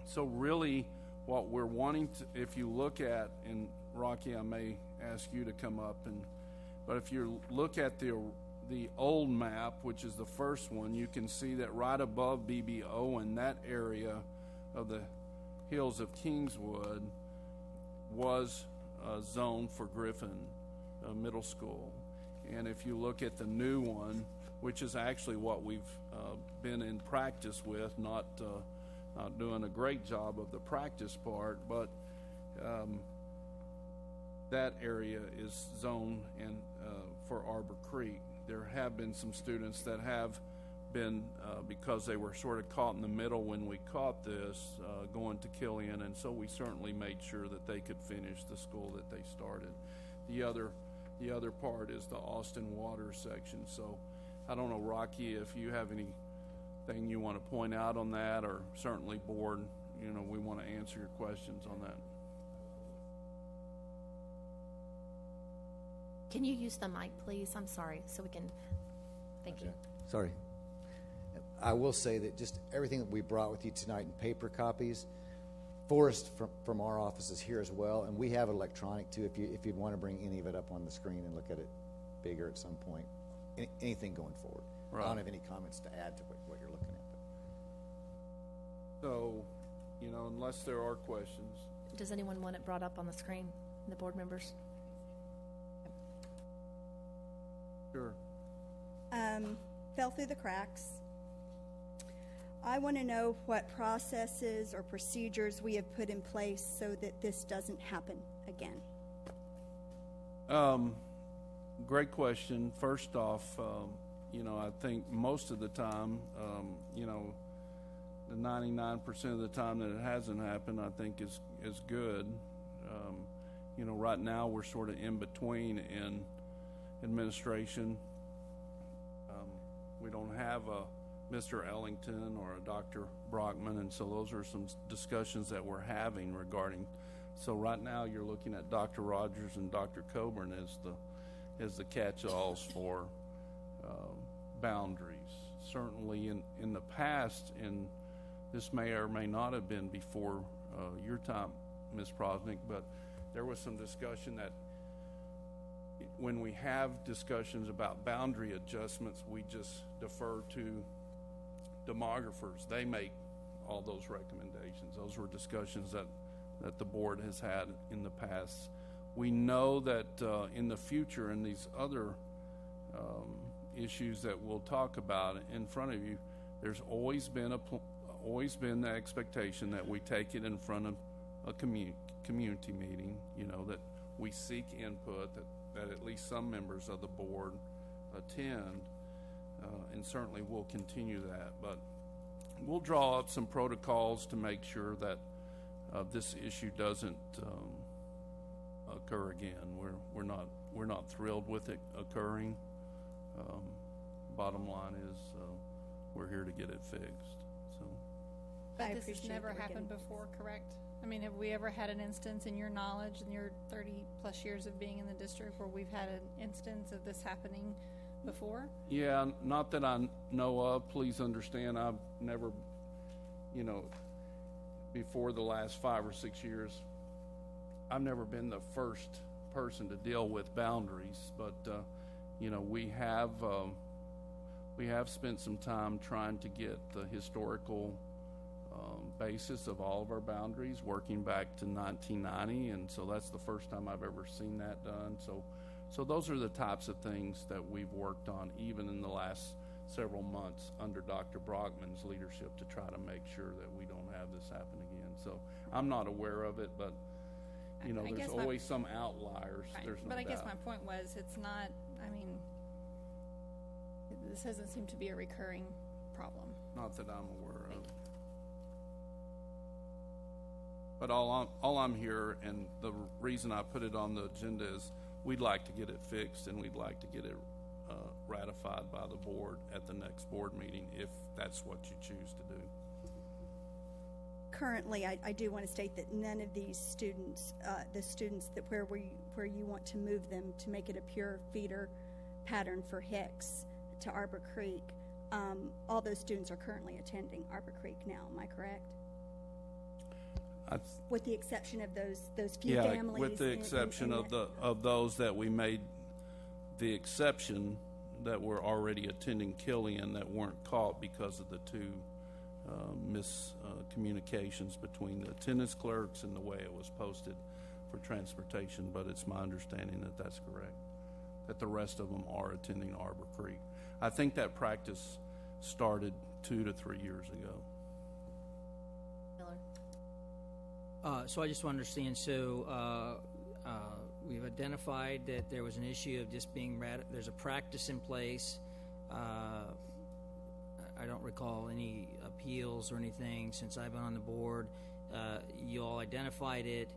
S2: So really what we're wanting to, if you look at, and Rocky, I may ask you to come up, but if you look at the old map, which is the first one, you can see that right above BBO in that area of the hills of Kingswood was zoned for Griffin Middle School. And if you look at the new one, which is actually what we've been in practice with, not doing a great job of the practice part, but that area is zoned and for Arbor Creek. There have been some students that have been, because they were sort of caught in the middle when we caught this, going to Killian, and so we certainly made sure that they could finish the school that they started. The other part is the Austin Water section. So I don't know, Rocky, if you have anything you want to point out on that, or certainly board, you know, we want to answer your questions on that.
S1: Can you use the mic, please? I'm sorry, so we can, thank you.
S10: Sorry. I will say that just everything that we brought with you tonight in paper copies, Forrest from our office is here as well, and we have it electronic too, if you'd want to bring any of it up on the screen and look at it bigger at some point. Anything going forward. Right. I don't have any comments to add to what you're looking at.
S2: So, you know, unless there are questions.
S1: Does anyone want it brought up on the screen, the board members?
S2: Sure.
S11: Fell through the cracks. I want to know what processes or procedures we have put in place so that this doesn't happen again.
S2: Great question. First off, you know, I think most of the time, you know, the 99% of the time that it hasn't happened, I think is good. You know, right now we're sort of in between in administration. We don't have a Mr. Ellington or a Dr. Brockman, and so those are some discussions that we're having regarding. So right now you're looking at Dr. Rogers and Dr. Coburn as the catch-alls for boundaries. Certainly in the past, and this may or may not have been before your time, Ms. Prosnick, but there was some discussion that when we have discussions about boundary adjustments, we just defer to demographers. They make all those recommendations. Those were discussions that the board has had in the past. We know that in the future, in these other issues that we'll talk about in front of you, there's always been the expectation that we take it in front of a community meeting. You know, that we seek input, that at least some members of the board attend, and certainly we'll continue that. But we'll draw up some protocols to make sure that this issue doesn't occur again. We're not thrilled with it occurring. Bottom line is we're here to get it fixed. So,
S8: but this has never happened before, correct? I mean, have we ever had an instance, in your knowledge, in your 30 plus years of being in the district, where we've had an instance of this happening before?
S2: Yeah, not that I know of. Please understand, I've never, you know, before the last 5 or 6 years, I've never been the first person to deal with boundaries, but you know, we have spent some time trying to get the historical basis of all of our boundaries, working back to 1990, and so that's the first time I've ever seen that done. So those are the types of things that we've worked on, even in the last several months under Dr. Brockman's leadership to try to make sure that we don't have this happen again. So I'm not aware of it, but you know,
S7: I
S2: there's
S7: guess my-
S2: always some outliers.
S7: Right.
S2: There's no
S7: But I guess
S2: doubt.
S7: my point was, it's not, I mean, this doesn't seem to be a recurring problem.
S2: Not that I'm aware of. But all I'm here, and the reason I put it on the agenda is we'd like to get it fixed, and we'd like to get it ratified by the board at the next board meeting, if that's what you choose to do.
S11: Currently, I do want to state that none of these students, the students that where you want to move them to make it a pure feeder pattern for Hicks to Arbor Creek, all those students are currently attending Arbor Creek now. Am I correct? With the exception of those few families.
S2: With the exception of those that we made the exception that were already attending Killian that weren't caught because of the two miscommunications between the attendance clerks and the way it was posted for transportation. But it's my understanding that that's correct, that the rest of them are attending Arbor Creek. I think that practice started 2 to 3 years ago.
S1: Miller?
S5: So I just want to understand, so we've identified that there was an issue of just being there's a practice in place. I don't recall any appeals or anything since I've been on the board. You all identified it.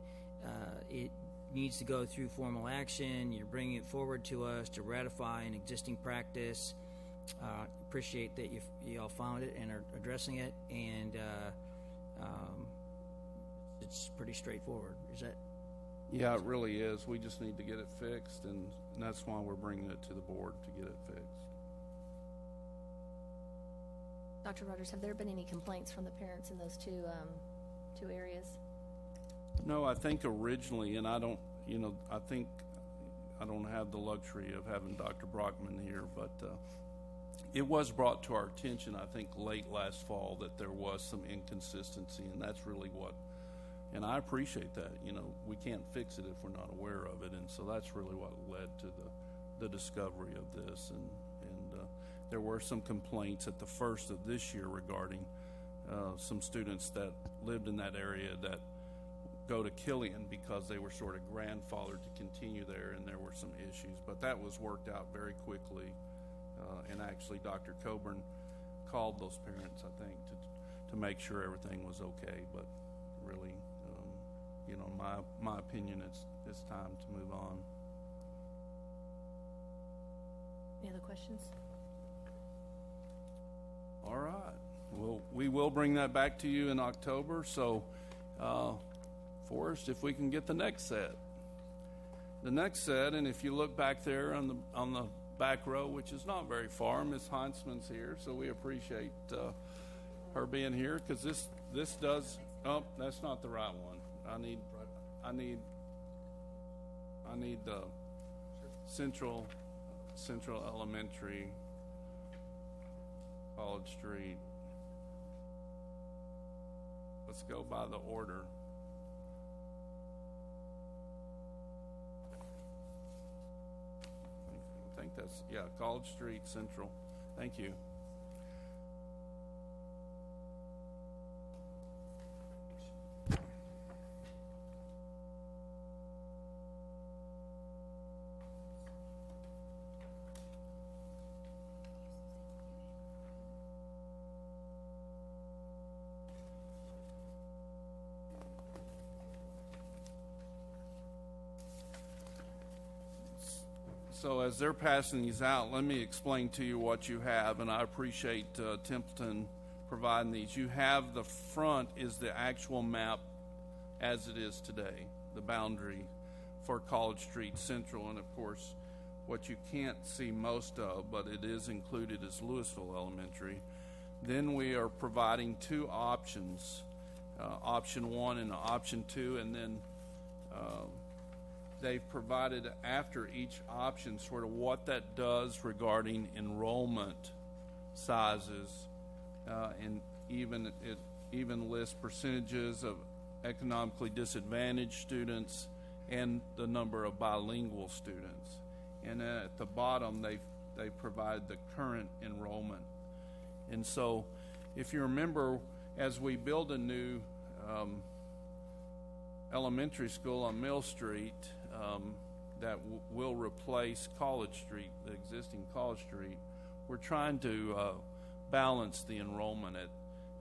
S5: It needs to go through formal action. You're bringing it forward to us to ratify an existing practice. Appreciate that you all found it and are addressing it, and it's pretty straightforward. Is that?
S2: Yeah, it really is. We just need to get it fixed, and that's why we're bringing it to the board to get it fixed.
S1: Dr. Rogers, have there been any complaints from the parents in those two areas?
S2: No, I think originally, and I don't have the luxury of having Dr. Brockman here, but it was brought to our attention, I think, late last fall that there was some inconsistency, and that's really what, and I appreciate that. You know, we can't fix it if we're not aware of it, and so that's really what led to the discovery of this, and there were some complaints at the first of this year regarding some students that lived in that area that go to Killian because they were sort of grandfathered to continue there, and there were some issues. But that was worked out very quickly, and actually Dr. Coburn called those parents, I think, to make sure everything was okay. But really, in my opinion, it's time to move on.
S1: Any other questions?
S2: All right. Well, we will bring that back to you in October. So, Forrest, if we can get the next set. The next set, and if you look back there on the back row, which is not very far, Ms. Heinzman's here, so we appreciate her being here, because this does. Oh, that's not the right one. I need the Central Elementary, College Street. Let's go by the order. I think that's, yeah, College Street, Central. Thank you. So as they're passing these out, let me explain to you what you have, and I appreciate Templeton providing these. You have the front is the actual map as it is today, the boundary for College Street Central, and of course what you can't see most of, but it is included, is Lewisville Elementary. Then we are providing two options, option 1 and option 2, and then they've provided after each option sort of what that does regarding enrollment sizes, and even lists percentages of economically disadvantaged students and the number of bilingual students. And then at the bottom, they provide the current enrollment. And so, if you remember, as we build a new elementary school on Mill Street that will replace College Street, the existing College Street, we're trying to balance the enrollment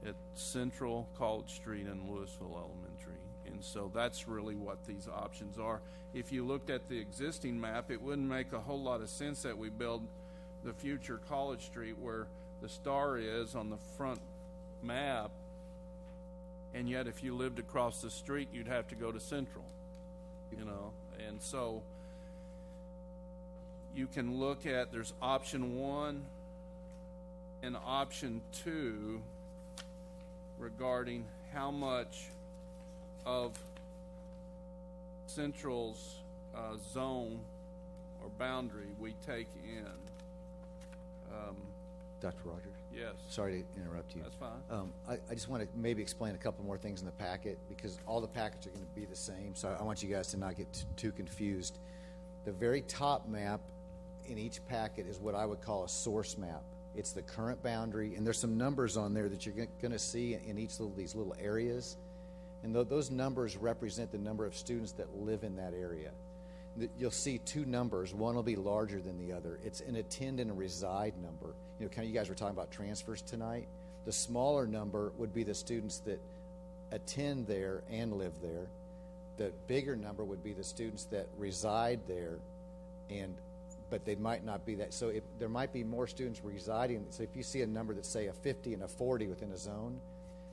S2: at Central, College Street, and Lewisville Elementary. And so that's really what these options are. If you looked at the existing map, it wouldn't make a whole lot of sense that we build the future College Street where the star is on the front map, and yet if you lived across the street, you'd have to go to Central, you know. And so you can look at, there's option 1 and option 2 regarding how much of Central's zone or boundary we take in.
S10: Dr. Rogers?
S2: Yes.
S10: Sorry to interrupt you.
S2: That's fine.
S10: I just want to maybe explain a couple more things in the packet, because all the packets are going to be the same, so I want you guys to not get too confused. The very top map in each packet is what I would call a source map. It's the current boundary, and there's some numbers on there that you're going to see in each of these little areas, and those numbers represent the number of students that live in that area. You'll see two numbers. One will be larger than the other. It's an attend and a reside number. You know, kind of, you guys were talking about transfers tonight. The smaller number would be the students that attend there and live there. The bigger number would be the students that reside there, but they might not be that. So there might be more students residing. So if you see a number that's, say, a 50 and a 40 within a zone,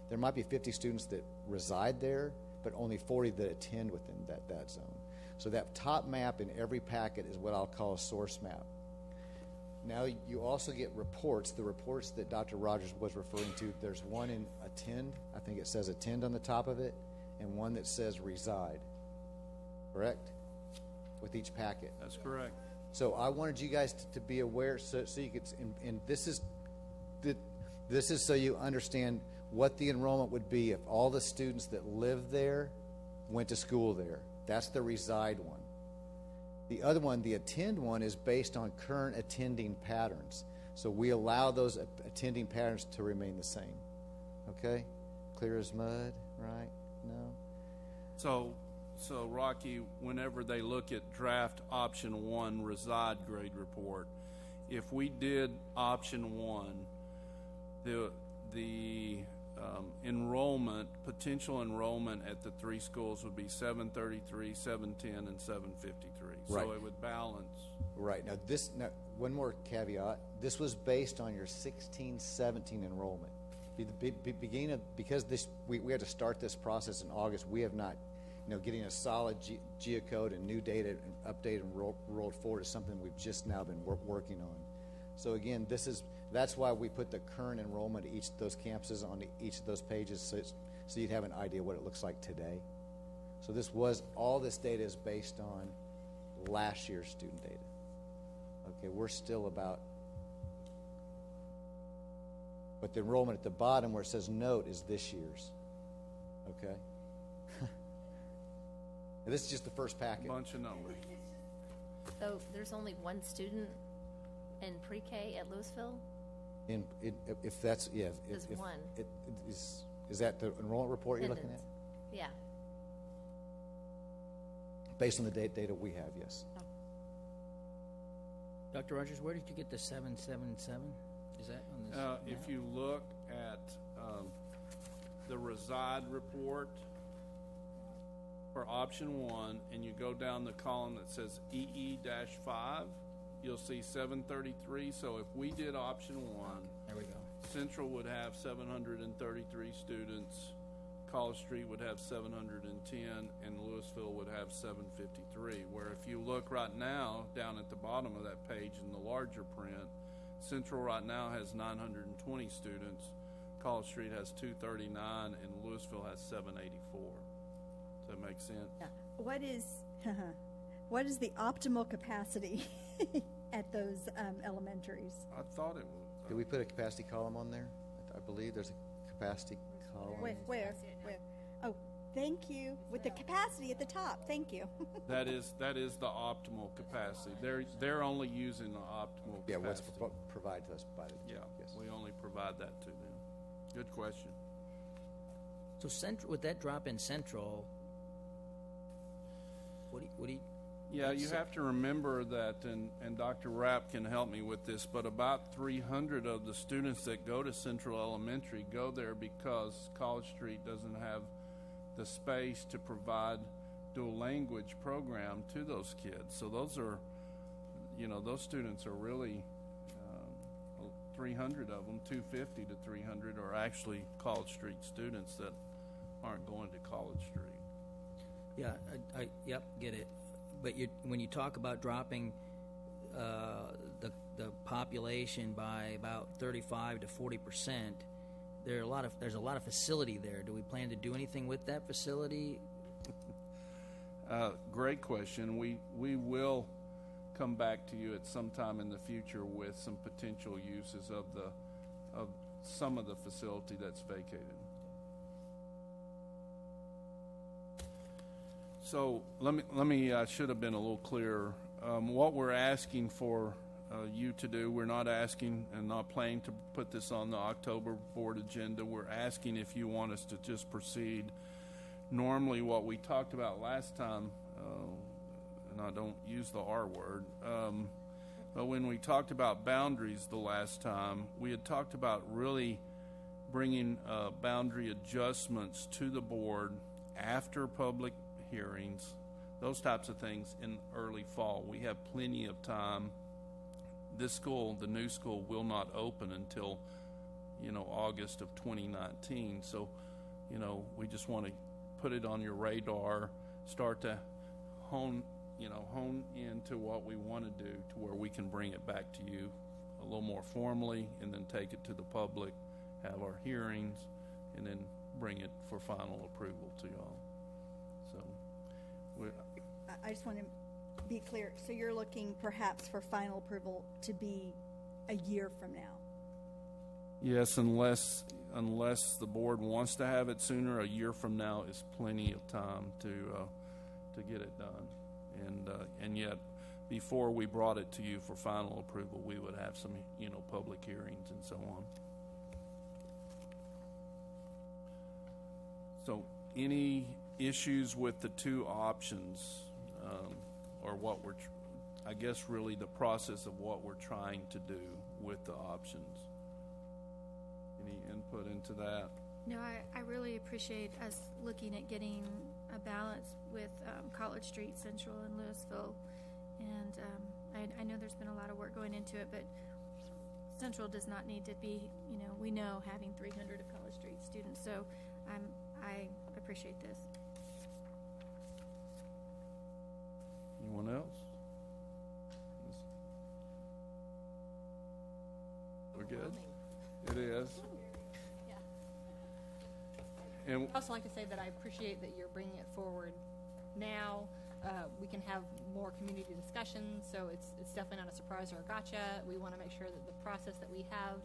S10: there might be 50 students that reside there, but only 40 that attend within that zone. So that top map in every packet is what I'll call a source map. Now you also get reports, the reports that Dr. Rogers was referring to. There's one in attend, I think it says attend on the top of it, and one that says reside, correct? With each packet.
S2: That's correct.
S10: So I wanted you guys to be aware, so you could, and this is so you understand what the enrollment would be if all the students that live there went to school there. That's the reside one. The other one, the attend one, is based on current attending patterns. So we allow those attending patterns to remain the same. Okay? Clear as mud, right? No?
S2: So Rocky, whenever they look at draft option 1 reside grade report, if we did option 1, the potential enrollment at the 3 schools would be 733, 710, and 753.
S10: Right.
S2: So it would balance.
S10: Right. Now one more caveat. This was based on your 16-17 enrollment. Because we had to start this process in August, we have not, getting a solid geocode and new data and updated and rolled forward is something we've just now been working on. So again, that's why we put the current enrollment at each of those campuses on each of those pages, so you'd have an idea what it looks like today. So all this data is based on last year's student data. Okay, we're still about, but the enrollment at the bottom where it says note is this year's. Okay? And this is just the first packet.
S2: Bunch of numbers.
S1: So there's only one student in pre-K at Lewisville?
S10: If that's, yeah.
S1: There's one.
S10: Is that the enrollment report you're looking at?
S1: Yeah.
S10: Based on the data we have, yes.
S1: Oh.
S5: Dr. Rogers, where did you get the 777? Is that on this map?
S2: If you look at the reside report for option 1, and you go down the column that says EE-5, you'll see 733. So if we did option 1,
S5: there we go.
S2: Central would have 733 students, College Street would have 710, and Lewisville would have 753. Where if you look right now down at the bottom of that page in the larger print, Central right now has 920 students, College Street has 239, and Lewisville has 784. Does that make sense?
S11: Yeah. What is the optimal capacity at those elementaries?
S2: I thought it was.
S10: Did we put a capacity column on there? I believe there's a capacity column.
S11: Where? Oh, Thank you. With the capacity at the top. Thank you.
S2: That is the optimal capacity. They're only using the optimal capacity.
S10: Yeah, what's provided to us by the
S2: Yeah,
S10: yes.
S2: we only provide that to them. Good question.
S5: So central, with that drop in central, what do you?
S2: Yeah, you have to remember that, and Dr. Rapp can help me with this, but about 300 of the students that go to Central Elementary go there because College Street doesn't have the space to provide dual language program to those kids. So those are, those students are really 300 of them, 250 to 300 are actually College Street students that aren't going to College Street.
S5: Yeah, I yep, get it. But when you talk about dropping the population by about 35 to 40%, there's a lot of facility there. Do we plan to do anything with that facility?
S2: Great question. We will come back to you at some time in the future with some potential uses of some of the facility that's vacated. So let me should have been a little clearer. What we're asking for you to do, we're not asking and not planning to put this on the October board agenda. We're asking if you want us to just proceed. Normally what we talked about last time, and I don't use the R word, but when we talked about boundaries the last time, we had talked about really bringing boundary adjustments to the board after public hearings, those types of things in early fall. We have plenty of time. This school, the new school, will not open until, August of 2019. So, we just want to put it on your radar, start to hone into what we want to do to where we can bring it back to you a little more formally and then take it to the public, have our hearings, and then bring it for final approval to y'all. So,
S11: I just want to be clear. So you're looking perhaps for final approval to be a year from now?
S2: Yes, unless the board wants to have it sooner, a year from now is plenty of time to get it done. And yet, before we brought it to you for final approval, we would have some public hearings and so on. So, any issues with the two options, or what I guess really the process of what we're trying to do with the options? Any input into that?
S6: No, I really appreciate us looking at getting a balance with College Street, Central, and Lewisville. And I know there's been a lot of work going into it, but Central does not need to be, we know having 300 of College Street students. So I appreciate this.
S2: Anyone else? We're good? It is. And
S8: I'd also like to say that I appreciate that you're bringing it forward now. We can have more community discussions, so it's definitely not a surprise or a gotcha. We want to make sure that the process that we have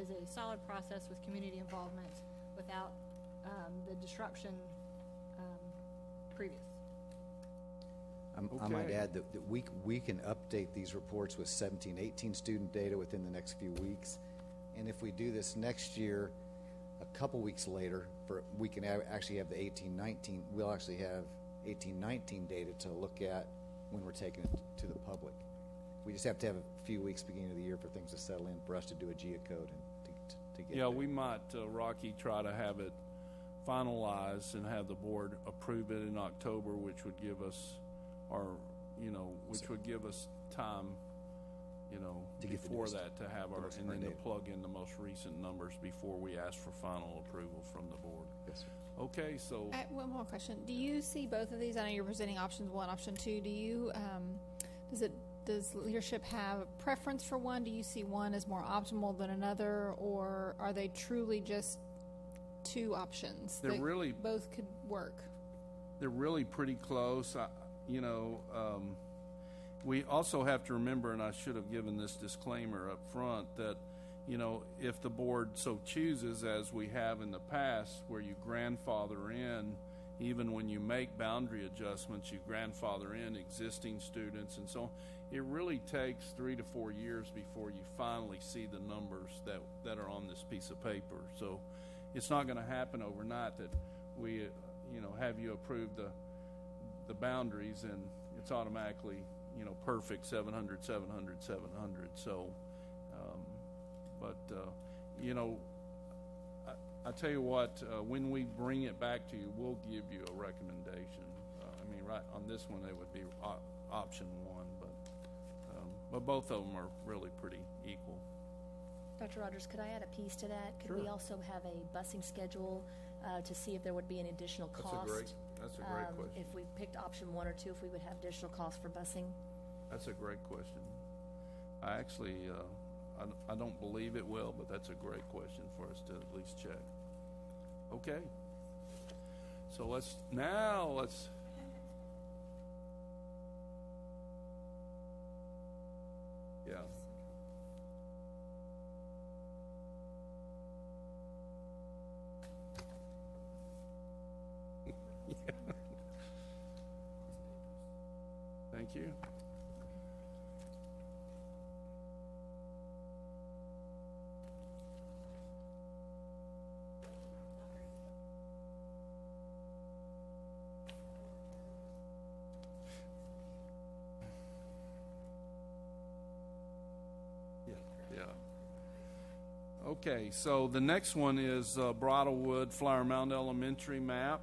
S8: is a solid process with community involvement without the disruption previous.
S10: I might add that we can update these reports with 17, 18 student data within the next few weeks. And if we do this next year, a couple weeks later, we can actually have the 18, 19, we'll actually have 18, 19 data to look at when we're taking it to the public. We just have to have a few weeks beginning of the year for things to settle in, for us to do a geocode and to get there.
S2: we might, Rocky, try to have it finalized and have the board approve it in October, which would give us would give us time, before that to have and then to plug in the most recent numbers before we ask for final approval from the board.
S10: Yes, sir.
S2: Okay, so
S7: One more question. Do you see both of these? I know you're presenting options 1, option 2. Do you, does leadership have a preference for one? Do you see one as more optimal than another, or are they truly just two options?
S2: They're
S7: that
S2: really-
S7: both could work.
S2: they're really pretty close. We also have to remember, and I should have given this disclaimer up front, that if the board so chooses, as we have in the past, where you grandfather in even when you make boundary adjustments, you grandfather in existing students and so on. It really takes 3 to 4 years before you finally see the numbers that are on this piece of paper. So it's not going to happen overnight that we, have you approve the boundaries and it's automatically, perfect 700, 700, 700. So, I tell you what, when we bring it back to you, we'll give you a recommendation. Right on this one, it would be option one, but both of them are really pretty equal.
S1: Dr. Rogers, could I add a piece to that? Could we also have a busing schedule to see if there would be an additional cost?
S2: That's a great question.
S1: If we picked option 1 or 2, if we would have additional costs for busing?
S2: That's a great question. I actually, I don't believe it will, but that's a great question for us to at least check. Okay. So let's. Yeah. Thank you. Yeah. Okay, so the next one is Bridlewood Flower Mound Elementary map.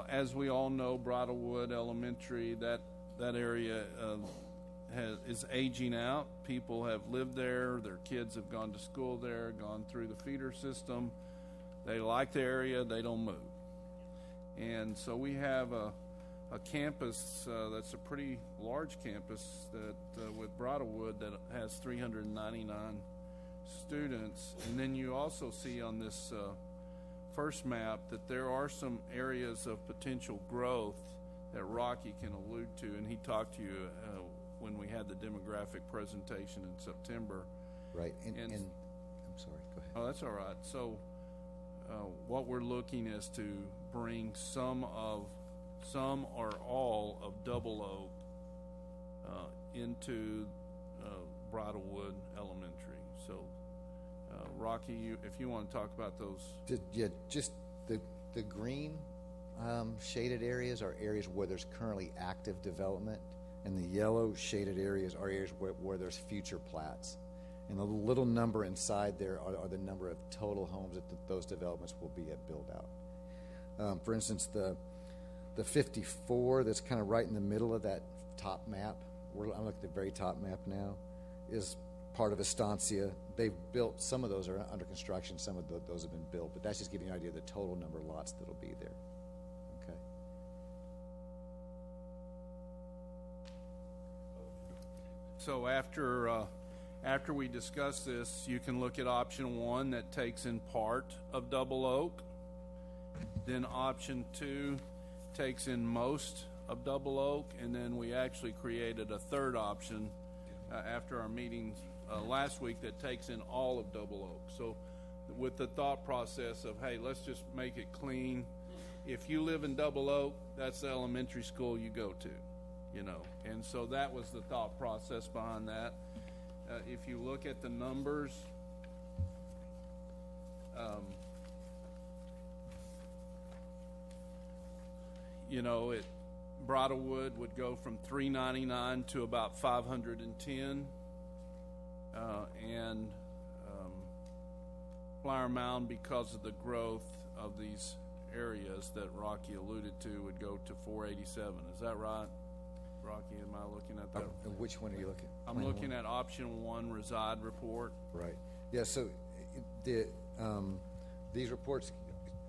S2: As we all know, Bridlewood Elementary, that area is aging out. People have lived there. Their kids have gone to school there, gone through the feeder system. They like the area. They don't move. And so we have a campus that's a pretty large campus that with Bridlewood that has 399 students. And then you also see on this first map that there are some areas of potential growth that Rocky can allude to, and he talked to you when we had the demographic presentation in September.
S10: Right, and I'm sorry, go ahead.
S2: Oh, that's all right. So what we're looking is to bring some or all of Double Oak into Bridlewood Elementary. So Rocky, if you want to talk about those.
S10: Just the green shaded areas are areas where there's currently active development, and the yellow shaded areas are areas where there's future plats. And the little number inside there are the number of total homes that those developments will be at build out. For instance, the 54 that's kind of right in the middle of that top map, I'm looking at the very top map now, is part of Estancia. They've built, some of those are under construction, some of those have been built, but that's just giving you an idea of the total number of lots that'll be there. Okay.
S2: So after we discuss this, you can look at option 1 that takes in part of Double Oak. Then option 2 takes in most of Double Oak, and then we actually created a third option after our meetings last week that takes in all of Double Oak. So with the thought process of, hey, let's just make it clean. If you live in Double Oak, that's the elementary school you go to, And so that was the thought process behind that. If you look at the numbers, Bridlewood would go from 399 to about 510, and Flower Mound, because of the growth of these areas that Rocky alluded to, would go to 487. Is that right, Rocky? Am I looking at that?
S10: Which one are you looking at?
S2: I'm looking at option 1, reside report.
S10: Right. Yeah. So these reports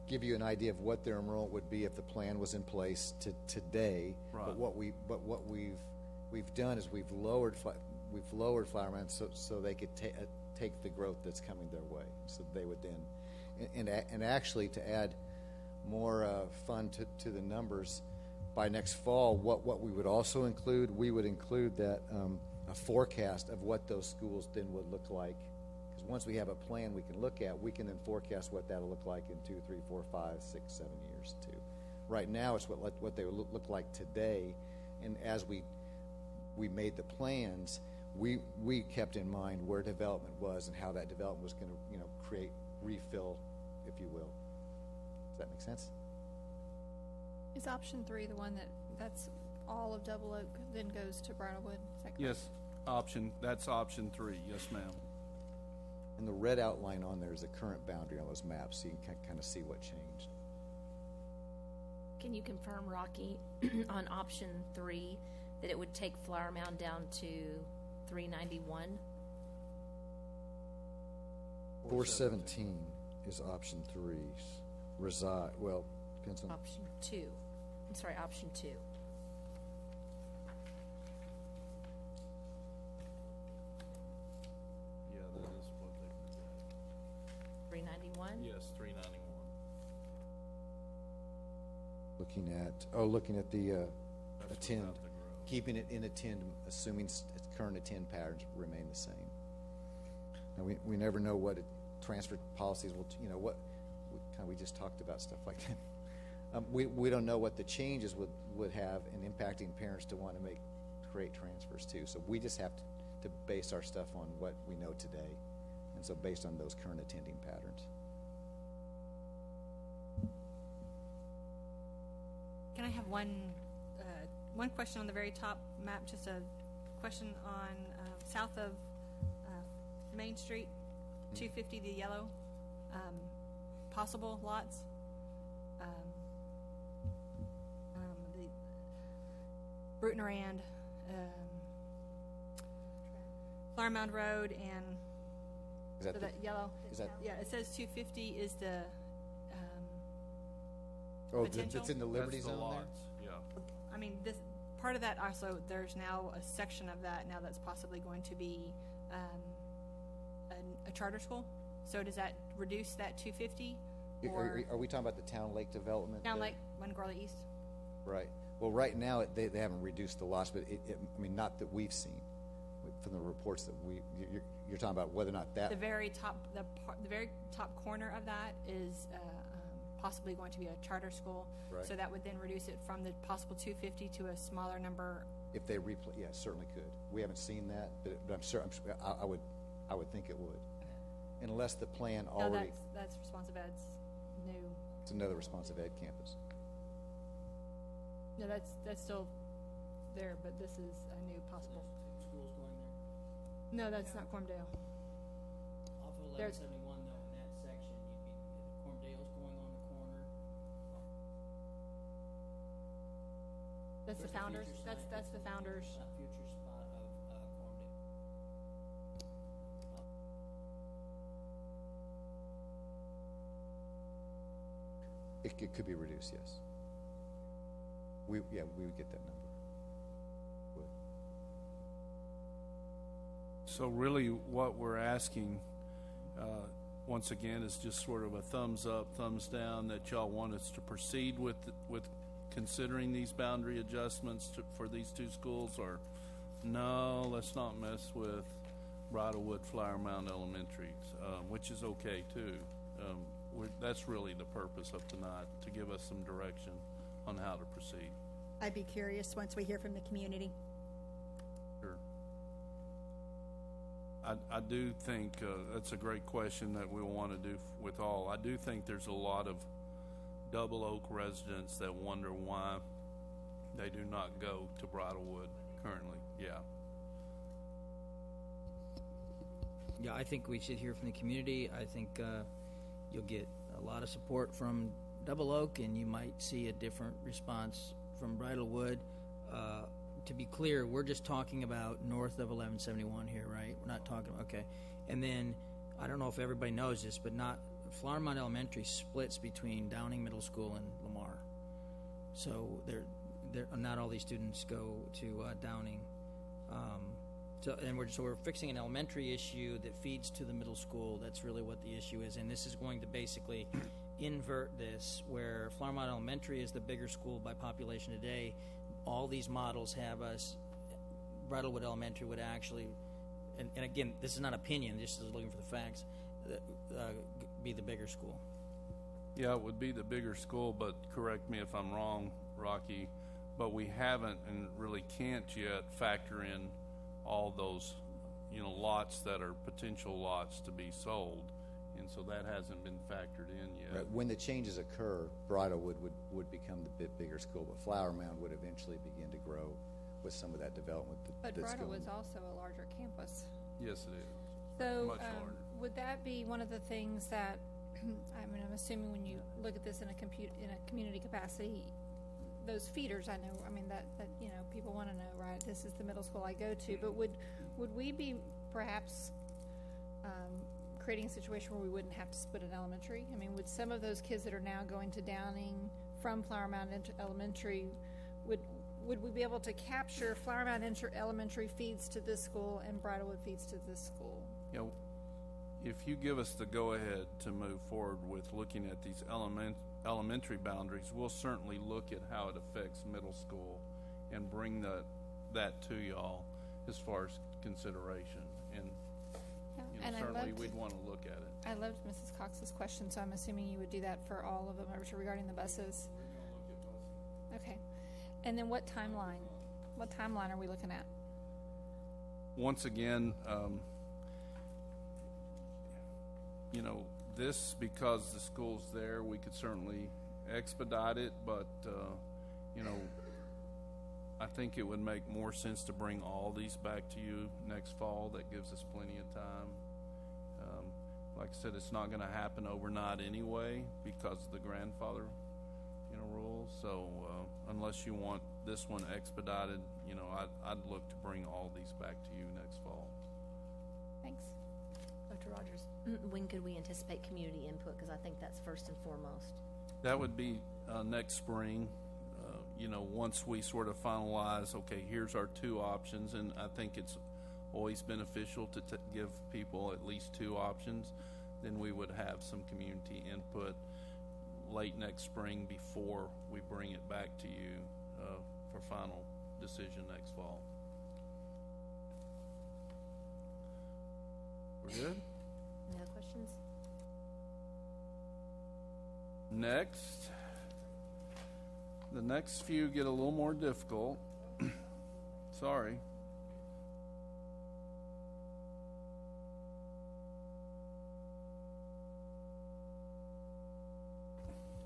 S10: give you an idea of what their enrollment would be if the plan was in place today.
S2: Right.
S10: But what we've done is we've lowered Flower Mound so they could take the growth that's coming their way. So they would then, and actually to add more fun to the numbers, by next fall, what we would also include, we would include that a forecast of what those schools then would look like. Because once we have a plan we can look at, we can then forecast what that'll look like in 2, 3, 4, 5, 6, 7 years too. Right now, it's what they look like today, and as we made the plans, we kept in mind where development was and how that development was going to, create refill, if you will. Does that make sense?
S7: Is option 3 the one that's all of Double Oak then goes to Bridlewood? Is that correct?
S2: Yes, that's option 3. Yes, ma'am.
S10: And the red outline on there is the current boundary on those maps, so you can kind of see what changed.
S1: Can you confirm, Rocky, on option 3, that it would take Flower Mound down to 391?
S10: 417 is option 3. Depends on.
S1: Option 2. I'm sorry, option 2.
S2: Yeah, that is what they project.
S1: 391?
S2: Yes, 391.
S10: Looking at the
S2: That's
S10: attend,
S2: without the growth.
S10: keeping it in attend, assuming current attend patterns remain the same. Now, we never know what transfer policies will, we just talked about stuff like that. We don't know what the changes would have in impacting parents to want to create transfers too. So we just have to base our stuff on what we know today, and so based on those current attending patterns.
S8: Can I have one question on the very top map? Just a question on south of Main Street, 250, the yellow possible lots. The Bruton-Rand, Flower Mound Road, and
S10: Is that
S8: so that yellow.
S10: Is that?
S8: Yeah, it says 250 is the
S10: It's in the Liberty
S2: That's the
S10: Zone there?
S2: lots. Yeah.
S8: I mean, this part of that also, there's now a section of that now that's possibly going to be a charter school. So does that reduce that 250? Or
S10: Are we talking about the Town Lake development?
S8: down
S10: there?
S8: Lake, Montgomery East?
S10: Right. Well, right now, they haven't reduced the loss, but not that we've seen from the reports that you're talking about whether or not that.
S8: The very top, the very top corner of that is possibly going to be a charter school.
S10: Right.
S8: So that would then reduce it from the possible 250 to a smaller number.
S10: If they yeah, certainly could. We haven't seen that, but I'm sure I would think it would, unless the plan
S8: No,
S10: already.
S8: that's Responsive Ed's new.
S10: It's another Responsive Ed campus.
S8: No, that's still there, but this is a new possible.
S5: Schools going there.
S8: No, that's not Cormdale.
S5: Off of
S8: There's-
S5: 1171 though, in that section, Cormdale's going on the corner.
S8: That's the
S5: Where's
S8: founders.
S5: future
S8: That's
S5: site?
S8: the founders.
S5: Future spot of Cormdale.
S10: It could be reduced, yes. We would get that number. Would.
S2: So really what we're asking, once again, is just sort of a thumbs up, thumbs down, that y'all want us to proceed with considering these boundary adjustments for these two schools, or no, let's not mess with Bridlewood, Flower Mound Elementary, which is okay too. That's really the purpose of tonight, to give us some direction on how to proceed.
S11: I'd be curious once we hear from the community.
S2: Sure. I do think that's a great question that we'll want to do with all. I do think there's a lot of Double Oak residents that wonder why they do not go to Bridlewood currently. Yeah.
S5: Yeah, I think we should hear from the community. I think you'll get a lot of support from Double Oak, and you might see a different response from Bridlewood. To be clear, we're just talking about north of 1171 here, right? We're not talking, okay. And then, I don't know if everybody knows this, but Flower Mound Elementary splits between Downing Middle School and Lamar. So not all these students go to Downing. So we're fixing an elementary issue that feeds to the middle school. That's really what the issue is, and this is going to basically invert this, where Flower Mound Elementary is the bigger school by population today. All these models have us. Bridlewood Elementary would actually, and again, this is not opinion. This is looking for the facts. Be the bigger school.
S2: Yeah, it would be the bigger school, but correct me if I'm wrong, Rocky, but we haven't and really can't yet factor in all those, lots that are potential lots to be sold. And so that hasn't been factored in yet.
S10: Right. When the changes occur, Bridlewood would become the bit bigger school, but Flower Mound would eventually begin to grow with some of that development.
S7: But
S10: that's
S7: Bridal
S10: going.
S7: was also a larger campus.
S2: Yes, it is.
S7: So,
S2: Much larger.
S7: would that be one of the things that, I'm assuming when you look at this in a community capacity, those feeders, that people want to know, right? This is the middle school I go to, but would we be perhaps creating a situation where we wouldn't have to split an elementary? I mean, would some of those kids that are now going to Downing from Flower Mound Elementary, would we be able to capture Flower Mound Elementary feeds to this school and Bridlewood feeds to this school?
S2: If you give us the go-ahead to move forward with looking at these elementary boundaries, we'll certainly look at how it affects middle school and bring that to y'all as far as consideration. And certainly we'd want to look at it.
S7: I loved Mrs. Cox's question, so I'm assuming you would do that for all of them regarding the buses.
S2: We're going to look at buses.
S7: Okay. And then what timeline? What timeline are we looking at?
S2: Once again, this, because the school's there, we could certainly expedite it, but, I think it would make more sense to bring all these back to you next fall. That gives us plenty of time. Like I said, it's not going to happen overnight anyway because of the grandfather, rule. So unless you want this one expedited, I'd look to bring all these back to you next fall.
S7: Thanks.
S1: Dr. Rogers, when could we anticipate community input? Because I think that's first and foremost.
S2: That would be next spring. Once we sort of finalize, okay, here's our two options, and I think it's always beneficial to give people at least two options, then we would have some community input late next spring before we bring it back to you for final decision next fall. We're good?
S1: Any other questions?
S2: Next. The next few get a little more difficult. Sorry.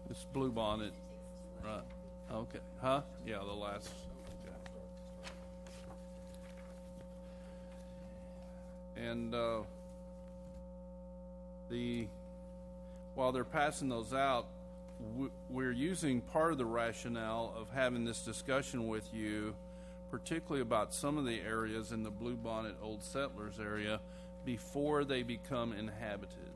S2: It's Bluebonnet, right? Okay, huh? Yeah, the last. Okay. And while they're passing those out, we're using part of the rationale of having this discussion with you, particularly about some of the areas in the Bluebonnet Old Settlers area before they become inhabited.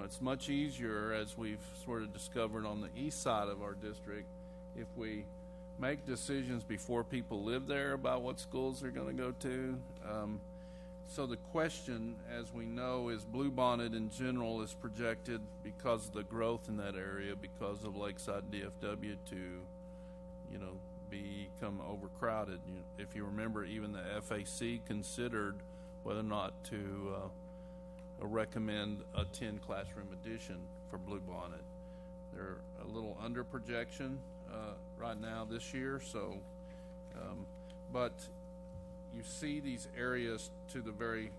S2: It's much easier, as we've sort of discovered on the east side of our district, if we make decisions before people live there about what schools they're going to go to. So the question, as we know, is Bluebonnet in general is projected because of the growth in that area, because of Lakeside DFW to, become overcrowded. If you remember, even the FAC considered whether or not to recommend a 10 classroom addition for Bluebonnet. They're a little under projection right now this year, so, but you see these areas to the very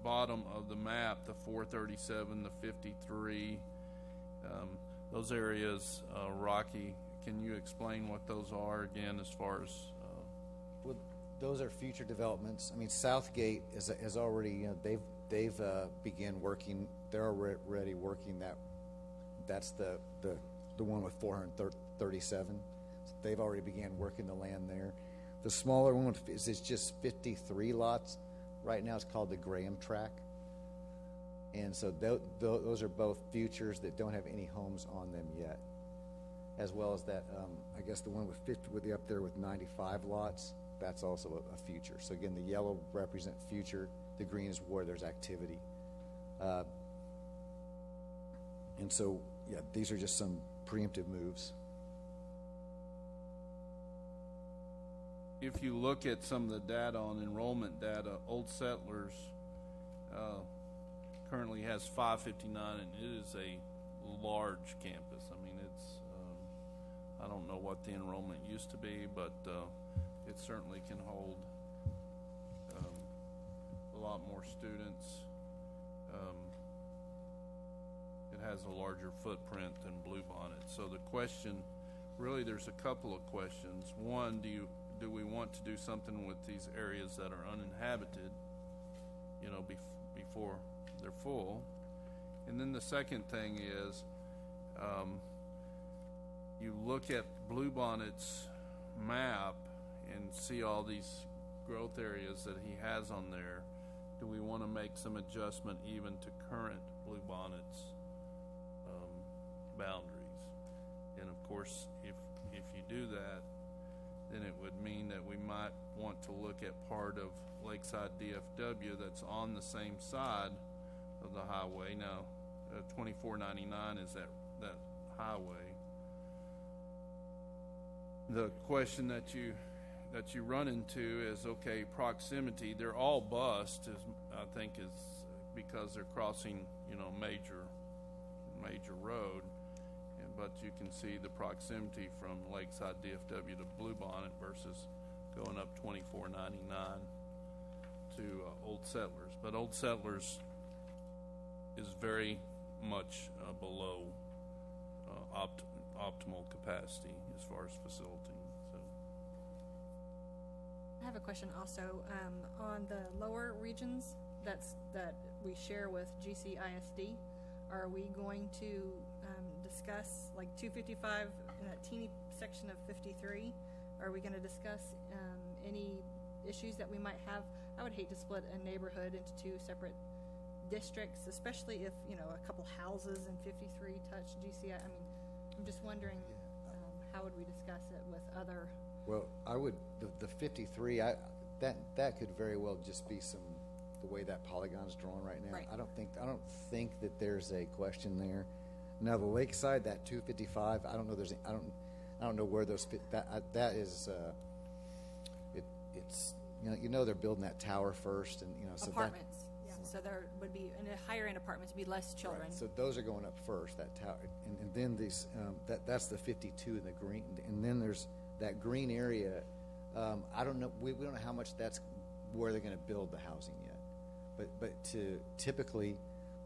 S2: bottom of the map, the 437, the 53, those areas, Rocky, can you explain what those are again as far as?
S10: Well, those are future developments. I mean, Southgate is already, they've began working, they're already working that's the one with 437. So they've already began working the land there. The smaller one is just 53 lots. Right now it's called the Graham Track. And so those are both futures that don't have any homes on them yet. As well as that, I guess the one with 50, with the up there with 95 lots, that's also a future. So again, the yellow represent future, the green is where there's activity. And so, yeah, these are just some preemptive moves.
S2: If you look at some of the data on enrollment data, Old Settlers currently has 559, and it is a large campus. I mean, it's, I don't know what the enrollment used to be, but it certainly can hold a lot more students. It has a larger footprint than Bluebonnet. So the question, really, there's a couple of questions. One, do we want to do something with these areas that are uninhabited, you know, before they're full? And then the second thing is, you look at Bluebonnet's map and see all these growth areas that he has on there. Do we want to make some adjustment even to current Bluebonnet's boundaries? And of course, if you do that, then it would mean that we might want to look at part of Lakeside DFW that's on the same side of the highway. Now, 2499 is that highway. The question that you run into is, okay, proximity. They're all bused, I think, is because they're crossing, you know, major road. But you can see the proximity from Lakeside DFW to Bluebonnet versus going up 2499 to Old Settlers. But Old Settlers is very much below optimal capacity as far as facility. So
S8: I have a question also on the lower regions that we share with GCISD. Are we going to discuss like 255 in that teeny section of 53? Are we going to discuss any issues that we might have? I would hate to split a neighborhood into two separate districts, especially if, you know, a couple houses in 53 touch GCI. I mean, I'm just wondering how would we discuss it with other?
S10: Well, I would, the 53, that could very well just be the way that polygon's drawn right now.
S8: Right.
S10: I don't think that there's a question there. Now the Lakeside, that 255, I don't know where those fit. That is it's you know they're building that tower first, and you know, so
S8: Apartments. So there would be, in a higher end apartments, would be less children.
S10: Right. So those are going up first, that tower, and then these that's the 52 in the green, and then there's that green area. I don't know. We don't know how much that's where they're going to build the housing yet, but typically.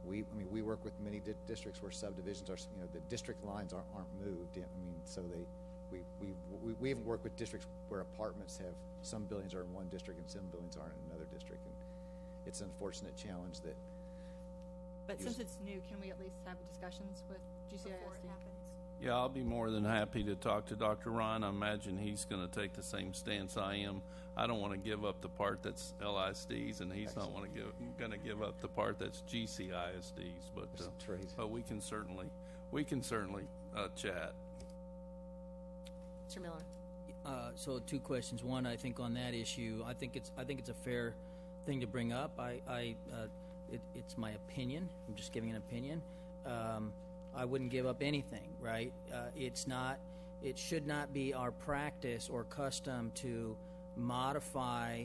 S10: We work with many districts where subdivisions are, you know, the district lines aren't moved. I mean, so we even work with districts where apartments have, some buildings are in one district and some buildings aren't in another district, and it's an unfortunate challenge that.
S8: But since it's new, can we at least have discussions with GCISD?
S7: Before it happens.
S2: yeah, I'll be more than happy to talk to Dr. Ryan. I imagine he's going to take the same stance I am. I don't want to give up the part that's LISDs, and he's not going to give up the part that's GCISDs. But we can certainly chat.
S1: Mr. Miller.
S5: So two questions. One, I think on that issue, I think it's a fair thing to bring up. It's my opinion. I'm just giving an opinion. I wouldn't give up anything, right? It should not be our practice or custom to modify,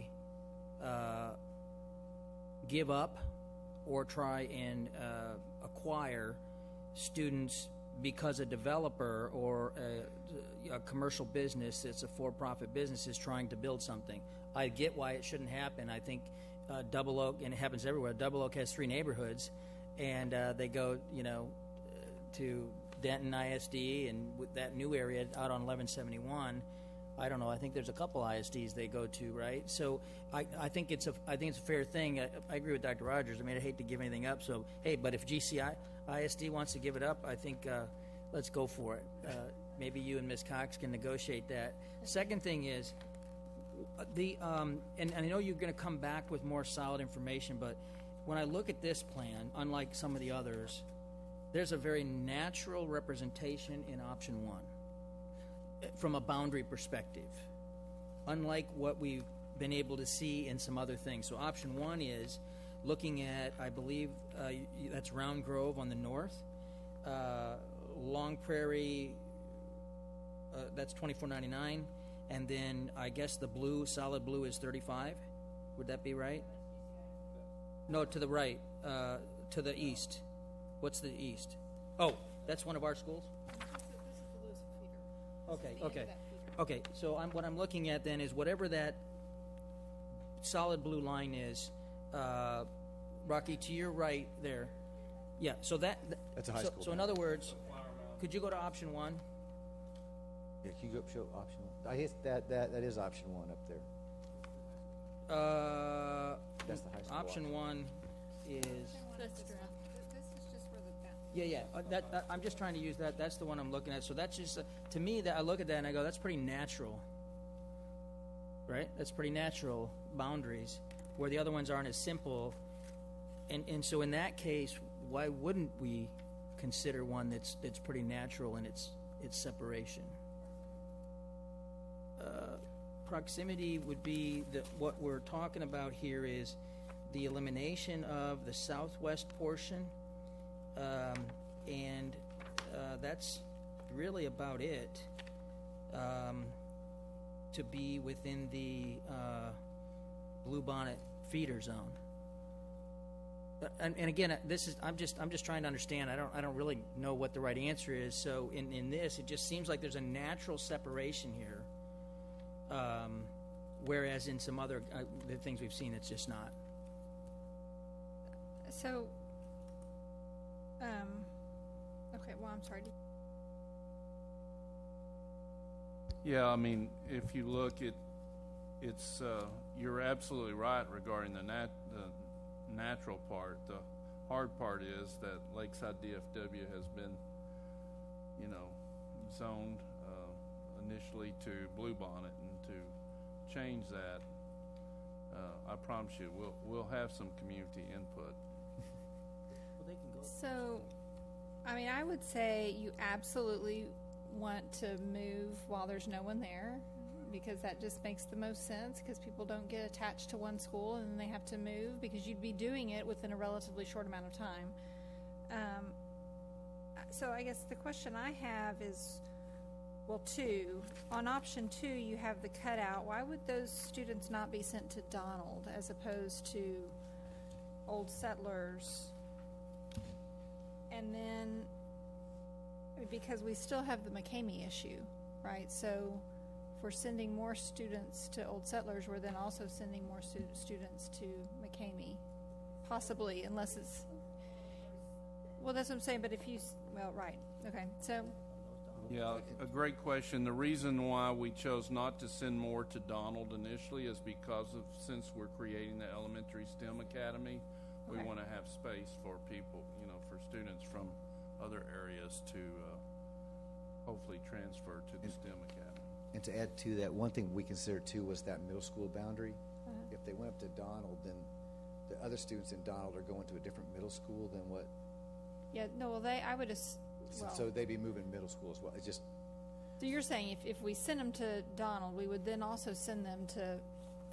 S5: give up, or try and acquire students because a developer or a commercial business that's a for-profit business is trying to build something. I get why it shouldn't happen. I think Double Oak, and it happens everywhere, Double Oak has 3 neighborhoods, and they go, you know, to Denton ISD and with that new area out on 1171. I don't know. I think there's a couple ISDs they go to, right? So I think it's a fair thing. I agree with Dr. Rogers. I mean, I hate to give anything up. So hey, but if GCI ISD wants to give it up, I think let's go for it. Maybe you and Ms. Cox can negotiate that. Second thing is and I know you're going to come back with more solid information, but when I look at this plan, unlike some of the others, there's a very natural representation in option 1. From a boundary perspective, unlike what we've been able to see in some other things. So option 1 is looking at, I believe, that's Round Grove on the north, Long Prairie, that's 2499, and then I guess the blue, solid blue, is 35. Would that be right? No, to the right, to the east. What's the east? Oh, that's one of our schools?
S7: This is the Lewisville feeder.
S5: Okay,
S7: This is the end
S5: okay.
S7: of that feeder.
S5: Okay, so what I'm looking at then is whatever that solid blue line is, Rocky, to your right there. Yeah, so
S10: That's a high school
S5: So in
S10: boundary.
S5: other words, could you go to option one?
S10: Yeah, can you go show option one? I guess that is option one up there. That's the high school
S5: Option one is,
S7: This is just where the
S5: I'm just trying to use that, that's the one I'm looking at. So that's just, to me, that I look at that and I go, that's pretty natural. Right? That's pretty natural boundaries, where the other ones aren't as simple. And so in that case, why wouldn't we consider one that's pretty natural in its separation? Proximity would be what we're talking about here is the elimination of the southwest portion, and that's really about it. To be within the Bluebonnet feeder zone. And again, I'm just trying to understand. I don't really know what the right answer is. So in this, it just seems like there's a natural separation here, whereas in some other the things we've seen, it's just not.
S7: So, okay, well, I'm sorry.
S2: Yeah, I mean, if you look at, it's, you're absolutely right regarding the natural part. The hard part is that Lakeside DFW has been, zoned initially to Bluebonnet, and to change that, I promise you, we'll have some community input.
S5: Well, they can go.
S7: So, I mean, I would say you absolutely want to move while there's no one there, because that just makes the most sense, because people don't get attached to one school and then they have to move, because you'd be doing it within a relatively short amount of time. So I guess the question I have is, well, on option 2 you have the cutout. Why would those students not be sent to Donald as opposed to Old Settlers? And then, because we still have the McCamey issue, right? So if we're sending more students to Old Settlers, we're then also sending more students to McCamey, possibly, unless it's, well, that's what I'm saying, but if you, right, okay, so.
S2: Yeah, a great question. The reason why we chose not to send more to Donald initially is because of, since we're creating the elementary STEM academy, we
S7: Okay.
S2: want to have space for people, for students from other areas to hopefully transfer to the STEM academy.
S10: And to add to that, one thing we considered too was that middle school boundary. If they went up to Donald, then the other students in Donald are going to a different middle school than what,
S7: Yeah, no, well, I would
S10: so they'd be moving middle school as well. It's just,
S7: so you're saying if we send them to Donald, we would then also send them to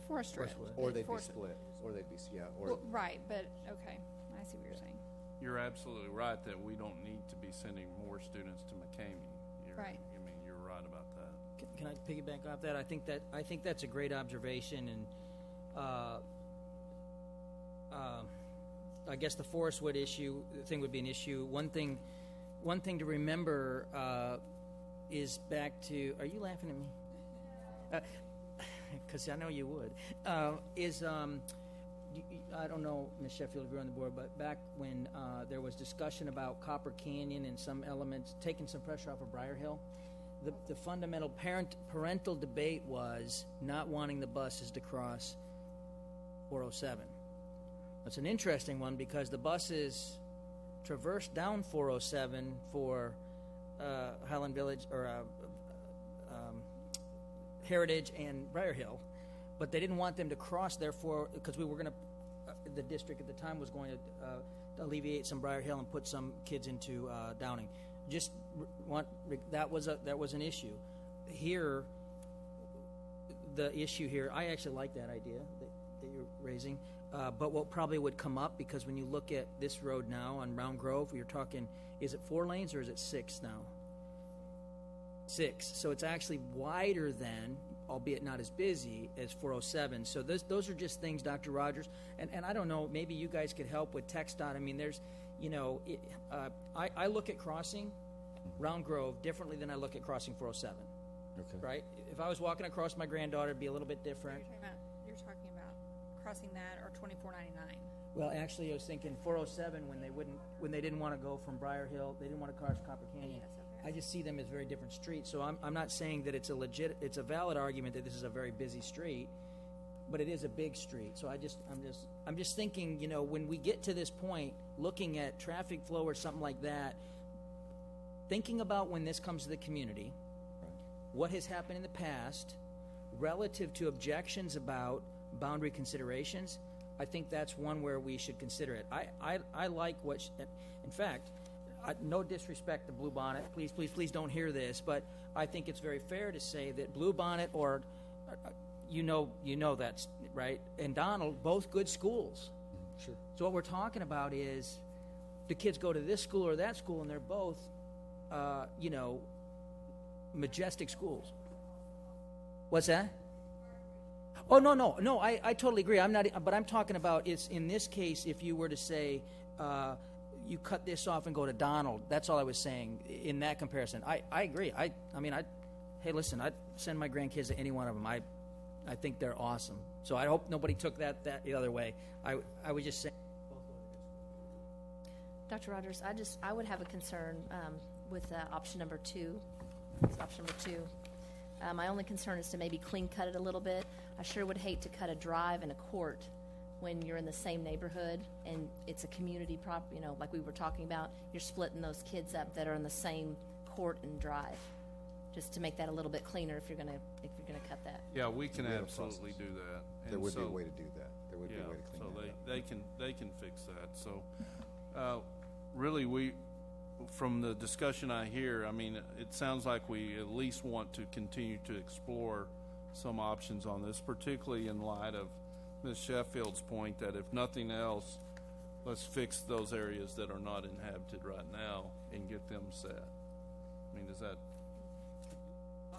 S7: Forest Ridge?
S10: or they'd be
S7: Forest-
S10: split, or they'd be,
S7: Well, right, but, okay, I see what you're saying.
S2: You're absolutely right that we don't need to be sending more students to McCamey.
S7: Right.
S2: You're right about that.
S5: Can I piggyback off that? I think that's a great observation, and I guess the Forest Wood thing would be an issue. One thing to remember is back to. Are you laughing at me? Because I know you would. I don't know, Ms. Sheffield, if you're on the board, but back when there was discussion about Copper Canyon and some elements, taking some pressure off of Briar Hill, the fundamental parental debate was not wanting the buses to cross 407. That's an interesting one, because the buses traverse down 407 for Highland Village or Heritage and Briar Hill, but they didn't want them to cross, therefore, because we were going to, the district at the time was going to alleviate some Briar Hill and put some kids into Downing. That was an issue. Here, the issue here, I actually like that idea that you're raising, but what probably would come up, because when you look at this road now on Round Grove, you're talking, is it 4 lanes or is it 6 now? 6. So it's actually wider than, albeit not as busy as 407. So those are just things, Dr. Rogers, and I don't know, maybe you guys could help with TxDOT. I mean, I look at crossing Round Grove differently than I look at crossing 407.
S10: Okay.
S5: Right? If I was walking across my granddaughter, it'd be a little bit different.
S7: You're talking about crossing that or 2499.
S5: Well, actually, I was thinking 407 when they didn't want to go from Briar Hill, they didn't want to cross Copper Canyon.
S7: Yes, okay.
S5: I just see them as very different streets. So I'm not saying that it's a valid argument that this is a very busy street, but it is a big street. So I'm just thinking, when we get to this point, looking at traffic flow or something like that, thinking about when this comes to the community, what has happened in the past, relative to objections about boundary considerations, I think that's one where we should consider it. I like in fact, no disrespect to Bluebonnet, please don't hear this, but I think it's very fair to say that Bluebonnet or, you know that's, right, and Donald, both good schools.
S10: Sure.
S5: So what we're talking about is the kids go to this school or that school, and they're both, majestic schools. What's that? Oh, no, I totally agree. But I'm talking about, it's in this case, if you were to say, you cut this off and go to Donald, that's all I was saying in that comparison. I agree. Hey, listen, I'd send my grandkids to any one of them. I think they're awesome. So I hope nobody took that the other way. I was just saying.
S1: Dr. Rogers, I would have a concern with option number 2. Option number 2. My only concern is to maybe clean cut it a little bit. I sure would hate to cut a drive and a court when you're in the same neighborhood and it's a community like we were talking about. You're splitting those kids up that are in the same court and drive, just to make that a little bit cleaner if you're gonna cut that.
S2: Yeah, we can
S10: We have a
S2: absolutely do that.
S10: There
S2: And
S10: would be a
S2: so-
S10: way to do that. There would be a way to clean that up.
S2: So they can fix that. So, really, from the discussion I hear, I mean, it sounds like we at least want to continue to explore some options on this, particularly in light of Ms. Sheffield's point that if nothing else, let's fix those areas that are not inhabited right now and get them set. I mean, does that?
S5: Yeah,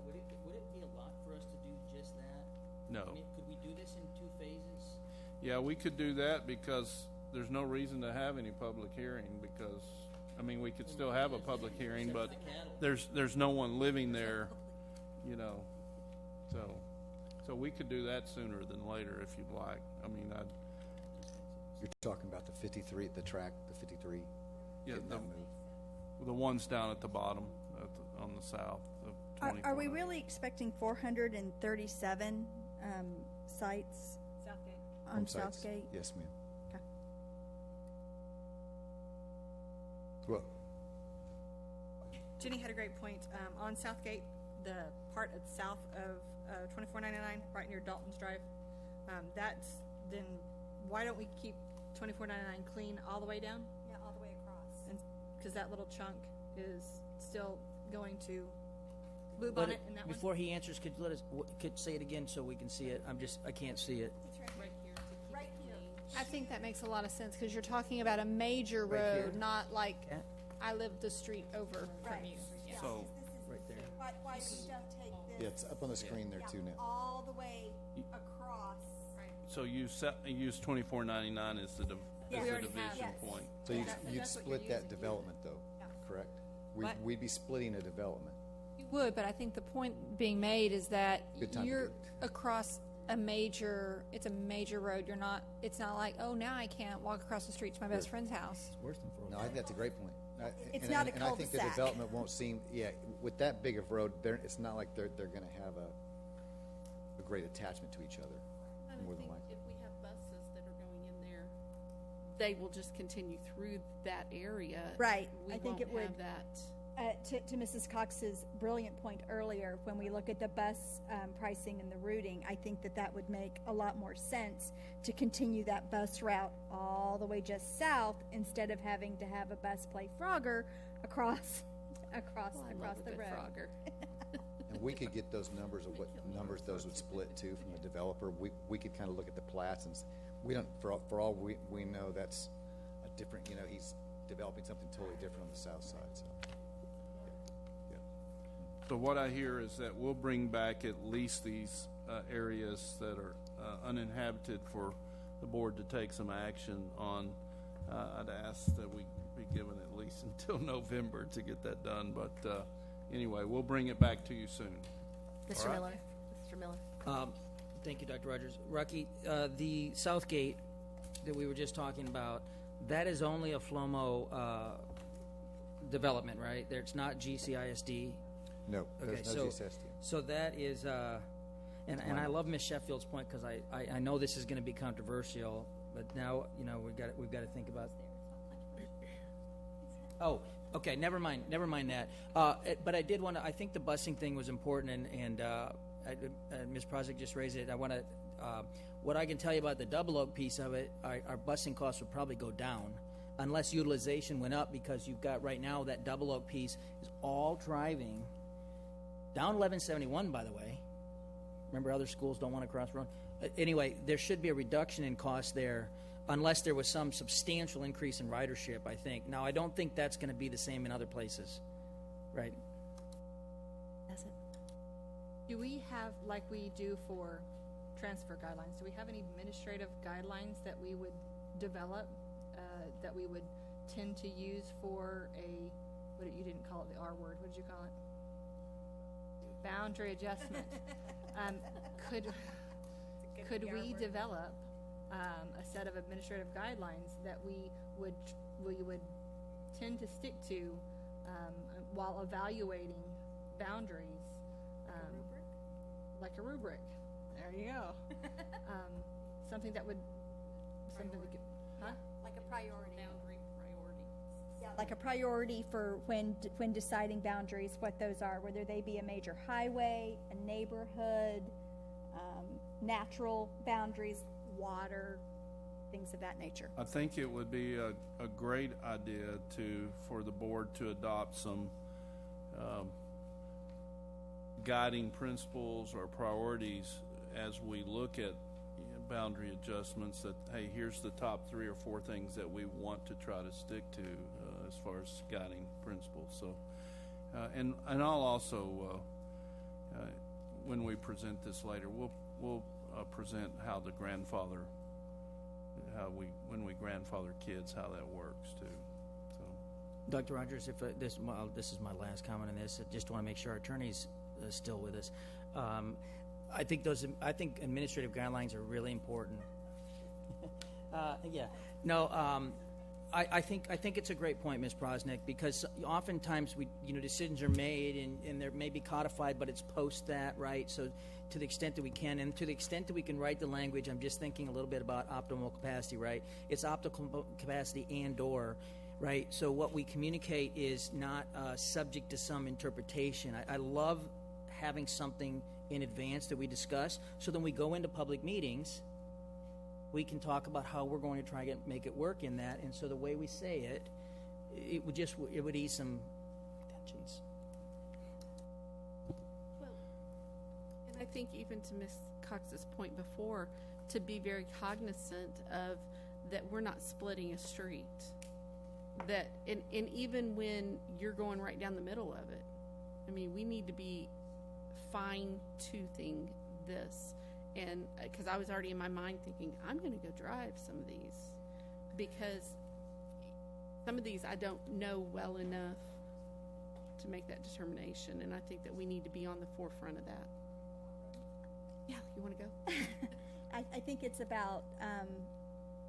S5: would it be a lot for us to do just that?
S2: No.
S5: I mean, could we do this in 2 phases?
S2: Yeah, we could do that because there's no reason to have any public hearing because, I mean, we could still have a public hearing, but there's no one living there, so we could do that sooner than later if you'd like. I mean,
S10: You're talking about the 53, the track, the 53?
S2: yeah,
S10: getting that moved.
S2: the ones down at the bottom on the south of
S11: Are we
S2: 24.
S11: really expecting 437 sites
S8: Southgate.
S11: on
S10: Home sites?
S11: Southgate?
S10: Yes, ma'am.
S11: Okay.
S10: Well,
S8: Jenny had a great point. On Southgate, the part at south of 2499, right near Dalton's Drive, then why don't we keep 2499 clean all the way down?
S11: Yeah, all the way across.
S8: Because that little chunk is still going to Bluebonnet in that one.
S5: Before he answers, could say it again so we can see it? I can't see it.
S9: Right here.
S11: Right here.
S7: I think that makes a lot of sense because you're talking about a major
S5: Right
S7: road,
S5: here?
S7: not like
S5: Yeah.
S7: I live the street over
S11: Right.
S7: from you.
S11: Yeah.
S2: So-
S5: Right there.
S11: Why we don't take this?
S10: yeah, it's up on the screen there too now.
S11: All the way across.
S2: So you use 2499 as the
S11: Yeah.
S2: as
S11: We
S2: the
S11: already have
S2: division
S11: it.
S2: point.
S10: So
S8: Yeah,
S10: you'd
S8: that's what you're
S10: split that
S8: using.
S10: development though, correct?
S8: What?
S10: We'd be splitting a development.
S7: You would, but I think the point being made is that
S10: Good time to
S7: you're
S10: do
S7: across it's a major road. It's not like, oh, now I can't walk across the street to my best friend's house.
S5: Worse than 407.
S10: No, I think that's a great point.
S11: It's
S10: And
S11: not a
S10: and I think the
S11: cul-de-sac.
S10: development won't seem, with that big of road, it's not like they're gonna have a great attachment to each other,
S9: I
S10: more
S9: would
S10: than
S9: think
S10: likely.
S9: if we have buses that are going in there, they will just continue through that area.
S11: Right.
S9: We
S11: I think it
S9: won't
S11: would.
S9: have that.
S11: To Mrs. Cox's brilliant point earlier, when we look at the bus pricing and the routing, I think that would make a lot more sense to continue that bus route all the way just south instead of having to have a bus play Frogger across
S9: Well, I love a
S11: the
S9: good
S11: road.
S9: Frogger.
S10: And we could get those numbers of what numbers those would split to from the developer. We could kind of look at the plats and we don't, for all we know, that's a different, he's developing something totally different on the south side, so.
S2: So what I hear is that we'll bring back at least these areas that are uninhabited for the board to take some action on I'd ask that we be given at least until November to get that done, but anyway, we'll bring it back to you soon.
S1: Mr.
S2: All right.
S1: Miller. Mr. Miller.
S5: Thank you, Dr. Rogers. Rocky, the South Gate that we were just talking about, that is only a FLOMO development, right? It's not GCISD.
S10: No,
S5: Okay,
S10: there's no GCSD.
S5: so that is, and I love Ms. Sheffield's point because I know this is going to be controversial, but now we've got to think about. Oh, okay. Never mind that. But I did want to. I think the busing thing was important, and Ms. Prozic just raised it. I want to. What I can tell you about the Double Oak piece of it, our busing costs would probably go down unless utilization went up, because you've got right now that Double Oak piece is all driving down 1171. By the way, remember other schools don't want to cross the road. Anyway, there should be a reduction in cost there, unless there was some substantial increase in ridership, I think. Now, I don't think that's going to be the same in other places, right?
S1: That's it.
S8: Do we have, like we do for transfer guidelines, do we have any administrative guidelines that we would develop, that we would tend to use for you didn't call it the R word, what did you call it? Boundary adjustment. Could we develop a set of administrative guidelines that we would tend to stick to while evaluating boundaries? Like a rubric. There you go. Something that would, huh?
S11: Like a priority.
S9: Boundary priorities.
S11: Yeah, like a priority for when deciding boundaries, what those are, whether they be a major highway, a neighborhood, natural boundaries, water, things of that nature.
S2: I think it would be a great idea for the board to adopt some guiding principles or priorities as we look at boundary adjustments, that, hey, here's the top 3 or 4 things that we want to try to stick to as far as guiding principles. So, and I'll also, when we present this later, we'll present how the when we grandfather kids, how that works too. So,
S5: Dr. Rogers, if this is my last comment on this, I just want to make sure our attorney's still with us. I think administrative guidelines are really important. Yeah. No. I think it's a great point, Ms. Prosnick, because oftentimes decisions are made and they're maybe codified, but it's post that, right? So to the extent that we can, and to the extent that we can write the language, I'm just thinking a little bit about optimal capacity, right? It's optimal capacity and/or, right? So what we communicate is not subject to some interpretation. I love having something in advance that we discuss, so then we go into public meetings, we can talk about how we're going to try to make it work in that, and so the way we say it, it would ease some tensions.
S9: Well, and I think even to Ms. Cox's point before, to be very cognizant of that we're not splitting a street, that and even when you're going right down the middle of it, I mean, we need to be fine-toothing this. And because I was already in my mind thinking, I'm going to go drive some of these, because some of these I don't know well enough to make that determination, and I think that we need to be on the forefront of that. Yeah, you want to go?
S11: I think it's about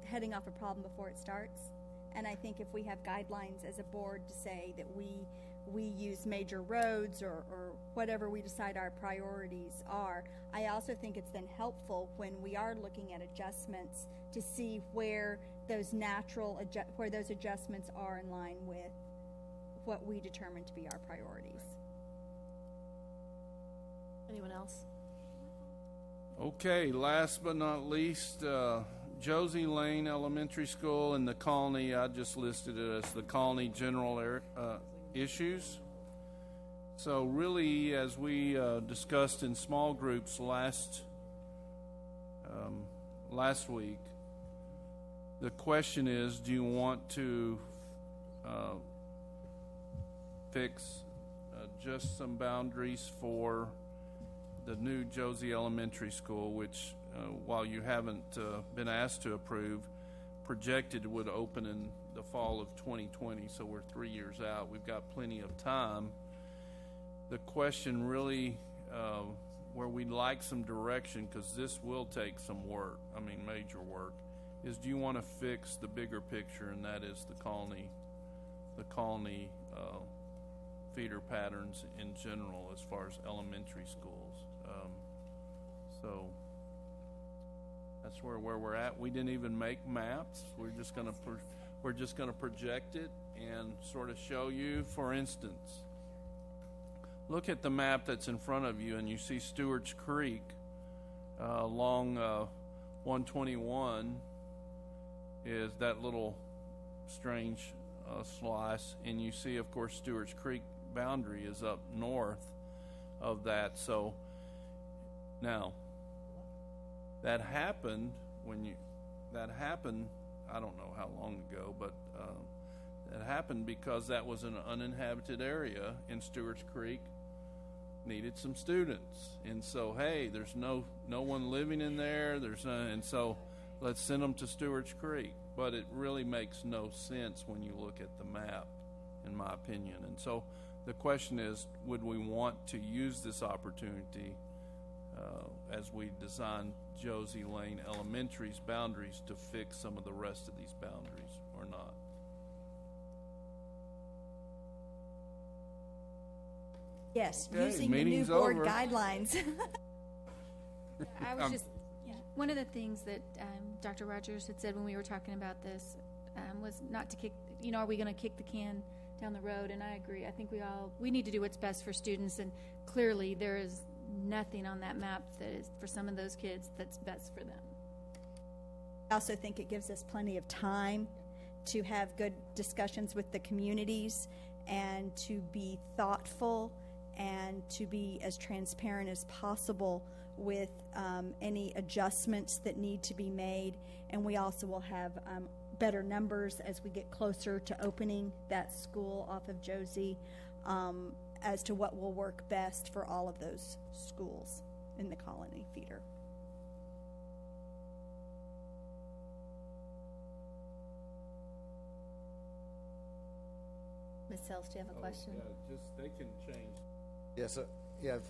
S11: heading off a problem before it starts, and I think if we have guidelines as a board to say that we use major roads or whatever we decide our priorities are, I also think it's then helpful when we are looking at adjustments to see where those where those adjustments are in line with what we determine to be our priorities.
S1: Anyone else?
S2: okay, last but not least, Josie Lane Elementary School in the Colony. I just listed it as the Colony General issues. So really, as we discussed in small groups last week, the question is, do you want to fix just some boundaries for the new Josie Elementary School, which while you haven't been asked to approve, projected would open in the fall of 2020, so we're 3 years out. We've got plenty of time. The question really, where we'd like some direction, because this will take some work, I mean major work, is do you want to fix the bigger picture, and that is the colony feeder patterns in general as far as elementary schools. So that's where we're at. We didn't even make maps. We're just gonna project it and sort of show you. For instance, look at the map that's in front of you, and you see Stewart's Creek along 121 is that little strange slice, and you see, of course, Stewart's Creek boundary is up north of that. So now that happened I don't know how long ago, but that happened because that was an uninhabited area, and Stewart's Creek needed some students, and so hey, there's no one living in there, and so let's send them to Stewart's Creek. But it really makes no sense when you look at the map, in my opinion. And so the question is, would we want to use this opportunity as we design Josie Lane Elementary's boundaries to fix some of the rest of these boundaries or not?
S11: Yes,
S2: Okay,
S11: using the new
S2: meeting's
S11: board
S2: over.
S11: guidelines.
S6: I was just, one of the things that Dr. Rogers had said when we were talking about this was not to kick, are we going to kick the can down the road? And I agree. I think we need to do what's best for students, and clearly there is nothing on that map that is for some of those kids that's best for them.
S11: I also think it gives us plenty of time to have good discussions with the communities and to be thoughtful and to be as transparent as possible with any adjustments that need to be made. And we also will have better numbers as we get closer to opening that school off of Josie as to what will work best for all of those schools in the colony feeder.
S1: Ms. Sells, do you have a question?
S2: Yeah, just they can change.
S10: Yeah, so,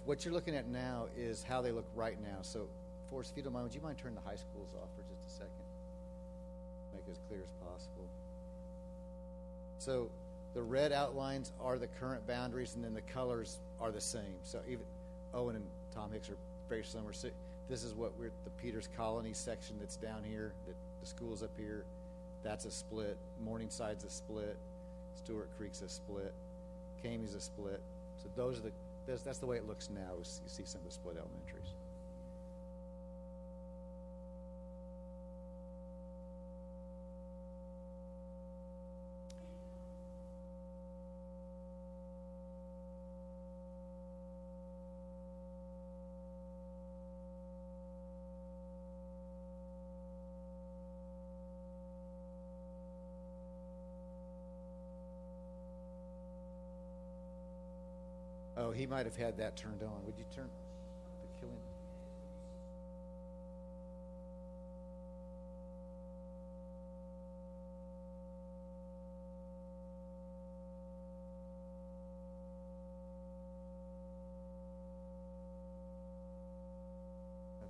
S10: what you're looking at now is how they look right now. So, Forrest, if you don't mind, would you mind turning the high schools off for just a second? Make it as clear as possible. So, the red outlines are the current boundaries, and then the colors are the same. So, even Owen and Tom Hicks are very similar. So this is what the Peters Colony section that's down here, that the school's up here. That's a split. Morningside's a split. Stewart Creek's a split. Camey's a split. So that's the way it looks now. You see some of the split elementaries. Oh, he might have had that turned on. Would you turn the killing?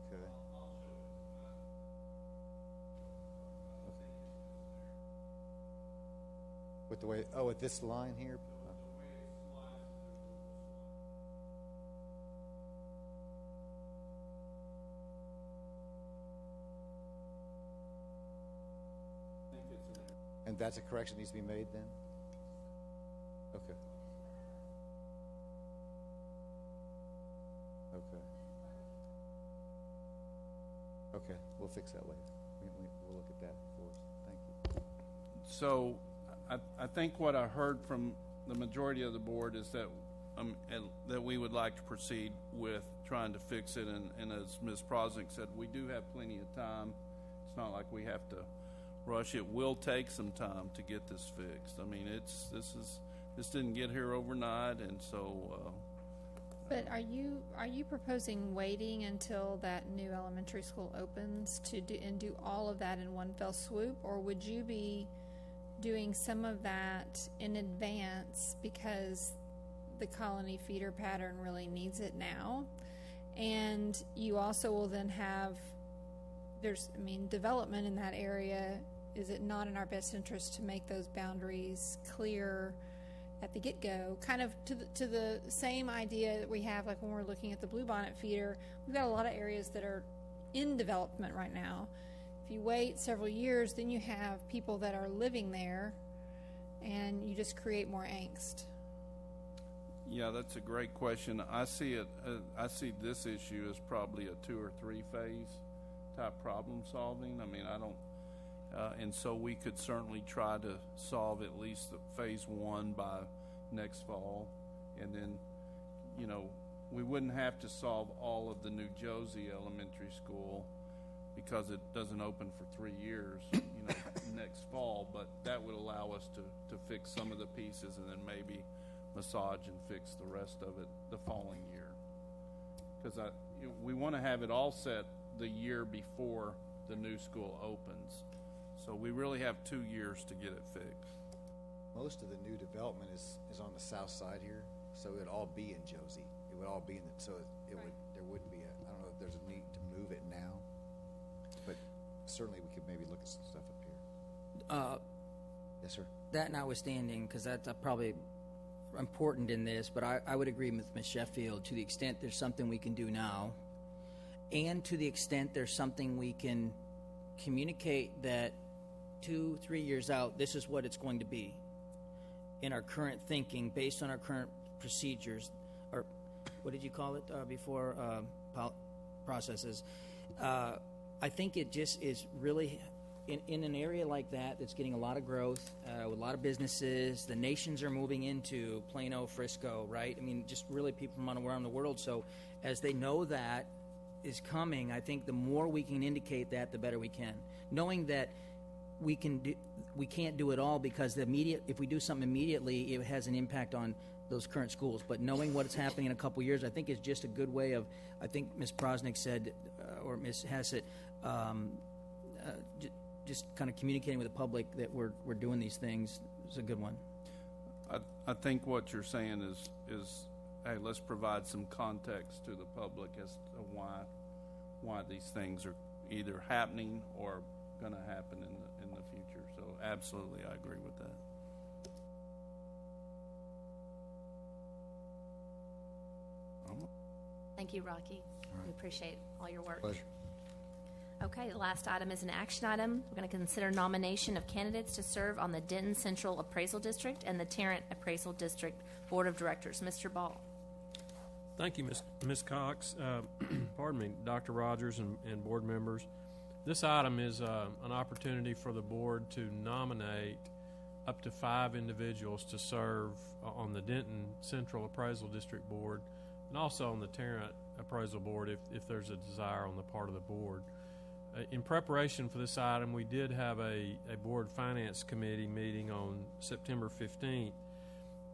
S10: Okay. With the way, at this line here? And that's a correction that needs to be made then? Okay. Okay. Okay, we'll fix that later. We'll look at that for us. Thank you.
S2: So I think what I heard from the majority of the board is that that we would like to proceed with trying to fix it, and as Ms. Prosnick said, we do have plenty of time. It's not like we have to rush. It will take some time to get this fixed. I mean, this didn't get here overnight, and so
S7: But are you proposing waiting until that new elementary school opens to do all of that in one fell swoop, or would you be doing some of that in advance because the colony feeder pattern really needs it now? And you also will then have development in that area. Is it not in our best interest to make those boundaries clear at the get-go, kind of to the same idea that we have, like when we're looking at the bluebonnet feeder? We've got a lot of areas that are in development right now. If you wait several years, then you have people that are living there, and you just create more angst.
S2: Yeah, that's a great question. I see this issue as probably a 2 or 3 phase type problem solving. I mean, I don't. And so we could certainly try to solve at least the phase 1 by next fall. And then, we wouldn't have to solve all of the New Josie Elementary School because it doesn't open for 3 years, next fall. But that would allow us to fix some of the pieces and then maybe massage and fix the rest of it the following year. Because we want to have it all set the year before the new school opens. So we really have 2 years to get it fixed.
S10: Most of the new development is on the south side here, so it'd all be in Josie. It would all be in so it
S7: Right.
S10: would there wouldn't be I don't know if there's a need to move it now, but certainly we could maybe look at some stuff up here. Yes, sir.
S5: That notwithstanding, because that's probably important in this, but I would agree with Ms. Sheffield to the extent there's something we can do now, and to the extent there's something we can communicate that 2-3 years out, this is what it's going to be in our current thinking based on our current procedures, or what did you call it before, processes. I think it just is really in an area like that that's getting a lot of growth, with a lot of businesses. The nations are moving into Plano, Frisco, right? I mean, just really people from around the world. So as they know that is coming, I think the more we can indicate that, the better we can. Knowing that we can't do it all because if we do something immediately, it has an impact on those current schools. But knowing what's happening in a couple years, I think is just a good way of, I think Ms. Prosnick said, or Ms. Hassett, just kind of communicating with the public that we're doing these things is a good one.
S2: I think what you're saying is hey, let's provide some context to the public as to why these things are either happening or going to happen in the future. So absolutely, I agree with that.
S1: Thank you, Rocky. We appreciate all your work.
S10: Pleasure.
S1: Okay, the last item is an action item. We're going to consider nomination of candidates to serve on the Denton Central Appraisal District and the Tarrant Appraisal District Board of Directors. Mr. Ball.
S12: Thank you, Ms. Cox. Pardon me, Dr. Rogers and board members. This item is an opportunity for the board to nominate up to 5 individuals to serve on the Denton Central Appraisal District Board and also on the Tarrant Appraisal Board if there's a desire on the part of the board. In preparation for this item, we did have a board finance committee meeting on September 15th.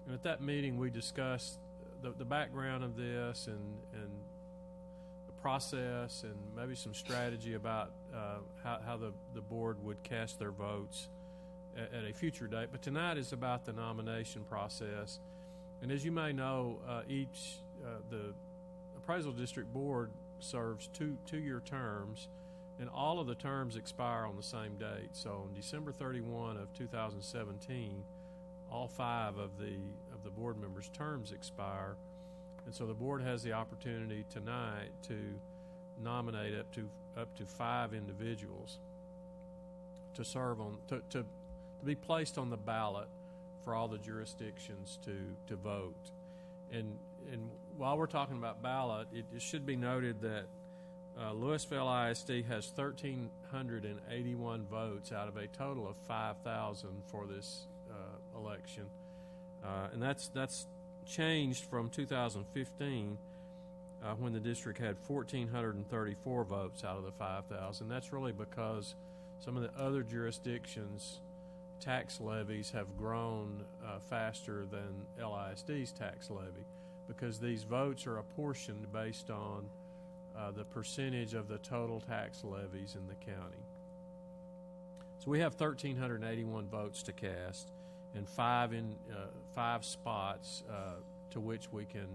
S12: And at that meeting, we discussed the background of this and the process and maybe some strategy about how the board would cast their votes at a future date. But tonight is about the nomination process. And as you may know, the Appraisal District Board serves two-year terms, and all of the terms expire on the same date. So on December 31 of 2017, all 5 of the board members' terms expire, and so the board has the opportunity tonight to nominate up to 5 individuals to serve on to be placed on the ballot for all the jurisdictions to vote. And while we're talking about ballot, it should be noted that Lewisville ISD has 1,381 votes out of a total of 5,000 for this election, and that's changed from 2015 when the district had 1,434 votes out of the 5,000. That's really because some of the other jurisdictions' tax levies have grown faster than LISD's tax levy. because these votes are apportioned based on the percentage of the total tax levies in the county. So we have 1,381 votes to cast, and five spots to which we can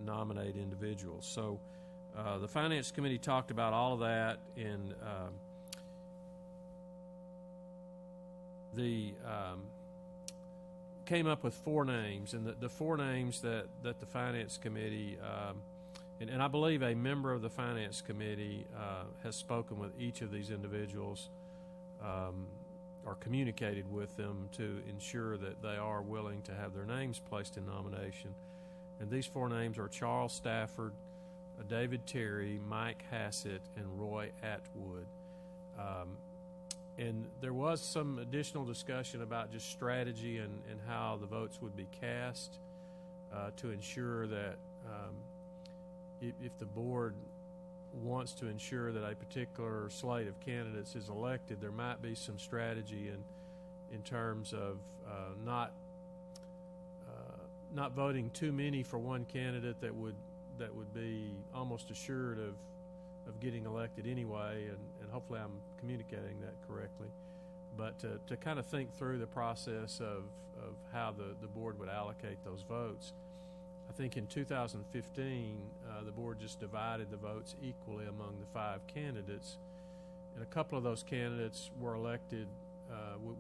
S12: nominate individuals. So the Finance Committee talked about all of that, and came up with 4 names, and the 4 names that the Finance Committee, and I believe a member of the Finance Committee has spoken with each of these individuals or communicated with them to ensure that they are willing to have their names placed in nomination. And these 4 names are Charles Stafford, David Terry, Mike Hassett, and Roy Atwood. And there was some additional discussion about just strategy and how the votes would be cast to ensure that if the board wants to ensure that a particular slate of candidates is elected, there might be some strategy in terms of not voting too many for one candidate that would be almost assured of getting elected anyway, and hopefully I'm communicating that correctly. But to kind of think through the process of how the board would allocate those votes. I think in 2015, the board just divided the votes equally among the 5 candidates, and a couple of those candidates were elected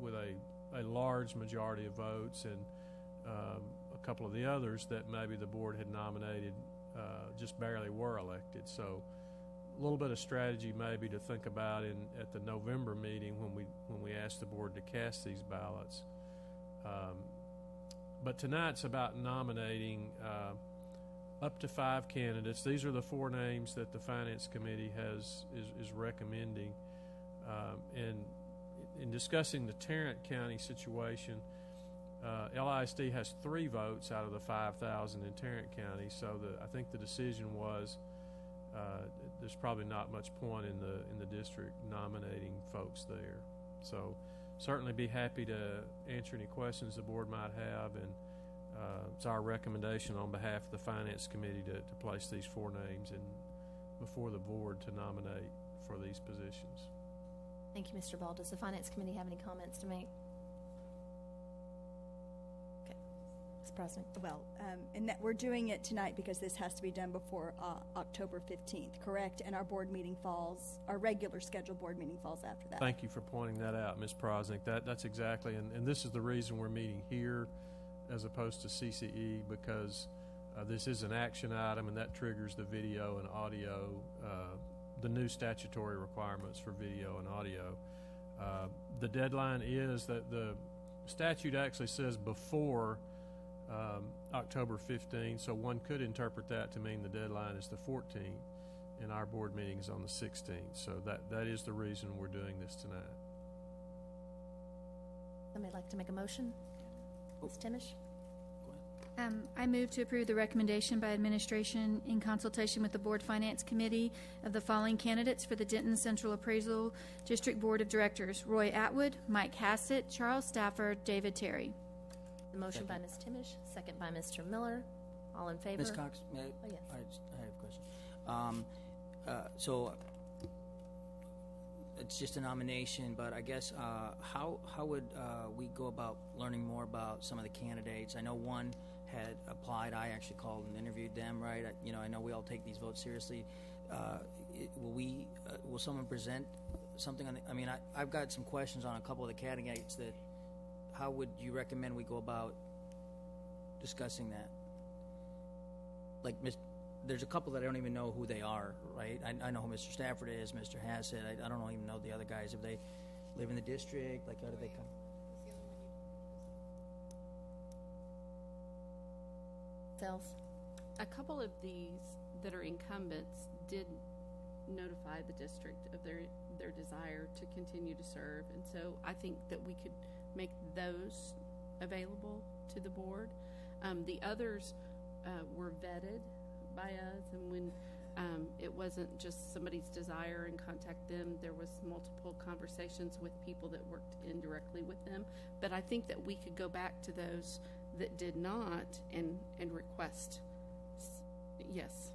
S12: with a large majority of votes, and a couple of the others that maybe the board had nominated just barely were elected. So a little bit of strategy maybe to think about at the November meeting when we asked the board to cast these ballots. But tonight's about nominating up to 5 candidates. These are the 4 names that the Finance Committee is recommending. And in discussing the Tarrant County situation, LISD has 3 votes out of the 5,000 in Tarrant County. So I think the decision was there's probably not much point in the district nominating folks there. So certainly be happy to answer any questions the board might have, and it's our recommendation on behalf of the Finance Committee to place these 4 names before the board to nominate for these positions.
S1: Thank you, Mr. Ball. Does the Finance Committee have any comments to make? Okay. Ms. President.
S11: Well, and that we're doing it tonight because this has to be done before October 15th, correct? And our regular scheduled board meeting falls after that.
S12: Thank you for pointing that out, Ms. Prosnick. That's exactly, and this is the reason we're meeting here as opposed to CCE, because this is an action item, and that triggers the video and audio, the new statutory requirements for video and audio. The deadline is that the statute actually says before October 15th, so one could interpret that to mean the deadline is the 14th, and our board meeting is on the 16th. So that is the reason we're doing this tonight.
S1: Somebody like to make a motion? Ms. Timish?
S6: I move to approve the recommendation by administration in consultation with the Board Finance Committee of the following candidates for the Denton Central Appraisal District Board of Directors: Roy Atwood, Mike Hassett, Charles Stafford, David Terry.
S1: The motion by Ms. Timish, second by Mr. Miller. All in favor?
S5: Ms. Cox, may I?
S1: Oh, yes.
S5: I have a question. So it's just a nomination, but I guess how would we go about learning more about some of the candidates? I know one had applied. I actually called and interviewed them, right? I know we all take these votes seriously. Will someone present something on I've got some questions on a couple of the candidates that, how would you recommend we go about discussing that? Like, there's a couple that I don't even know who they are, right? I know who Mr. Stafford is, Mr. Hassett. I don't even know the other guys. If they live in the district, like, how do they come?
S1: Sells?
S9: A couple of these that are incumbents did notify the district of their desire to continue to serve, and so I think that we could make those available to the board. The others were vetted by us, and when it wasn't just somebody's desire and contact them, there was multiple conversations with people that worked indirectly with them. But I think that we could go back to those that did not and request Yes.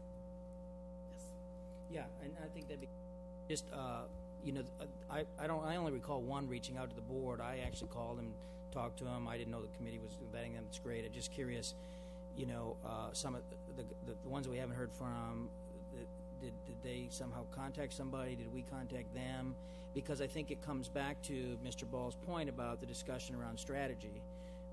S5: Yeah, and I think that'd be just, I only recall one reaching out to the board. I actually called him, talked to him. I didn't know the committee was vetting them. It's great. I'm just curious, some of the ones we haven't heard from, did they somehow contact somebody? Did we contact them? Because I think it comes back to Mr. Ball's point about the discussion around strategy,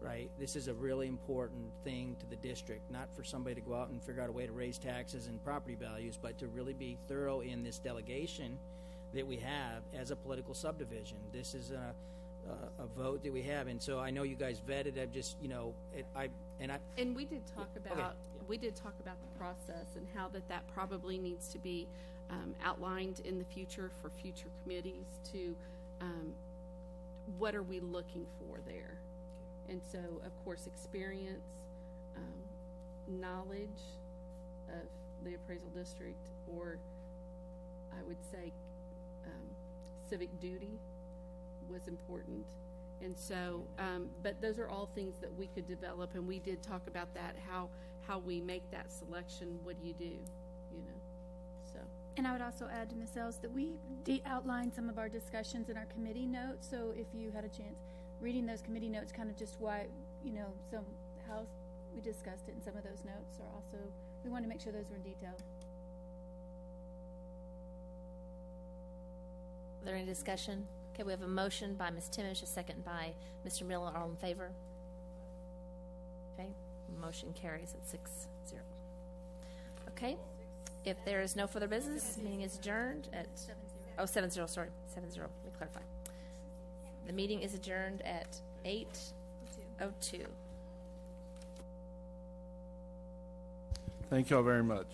S5: right? This is a really important thing to the district, not for somebody to go out and figure out a way to raise taxes and property values, but to really be thorough in this delegation that we have as a political subdivision. This is a vote that we have, and so I know you guys vetted. I've just,
S9: And we did talk about
S5: okay.
S9: we did talk about the process and how that probably needs to be outlined in the future for future committees to what are we looking for there. And so, of course, experience, knowledge of the appraisal district, or I would say civic duty was important. And so, but those are all things that we could develop, and we did talk about that, how we make that selection. What do you do, so.
S6: And I would also add to Ms. Ells that we outlined some of our discussions in our committee notes, so if you had a chance reading those committee notes, kind of just why, how we discussed it, and some of those notes are also, we wanted to make sure those were in detail.
S1: Is there any discussion? Okay, we have a motion by Ms. Timish, a second by Mr. Miller. All in favor? Okay, motion carries at 6-0. Okay, if there is no further business, the meeting is adjourned at 7-0. Sorry, 7-0. Let me clarify. The meeting is adjourned at 8:02.
S2: Thank y'all very much.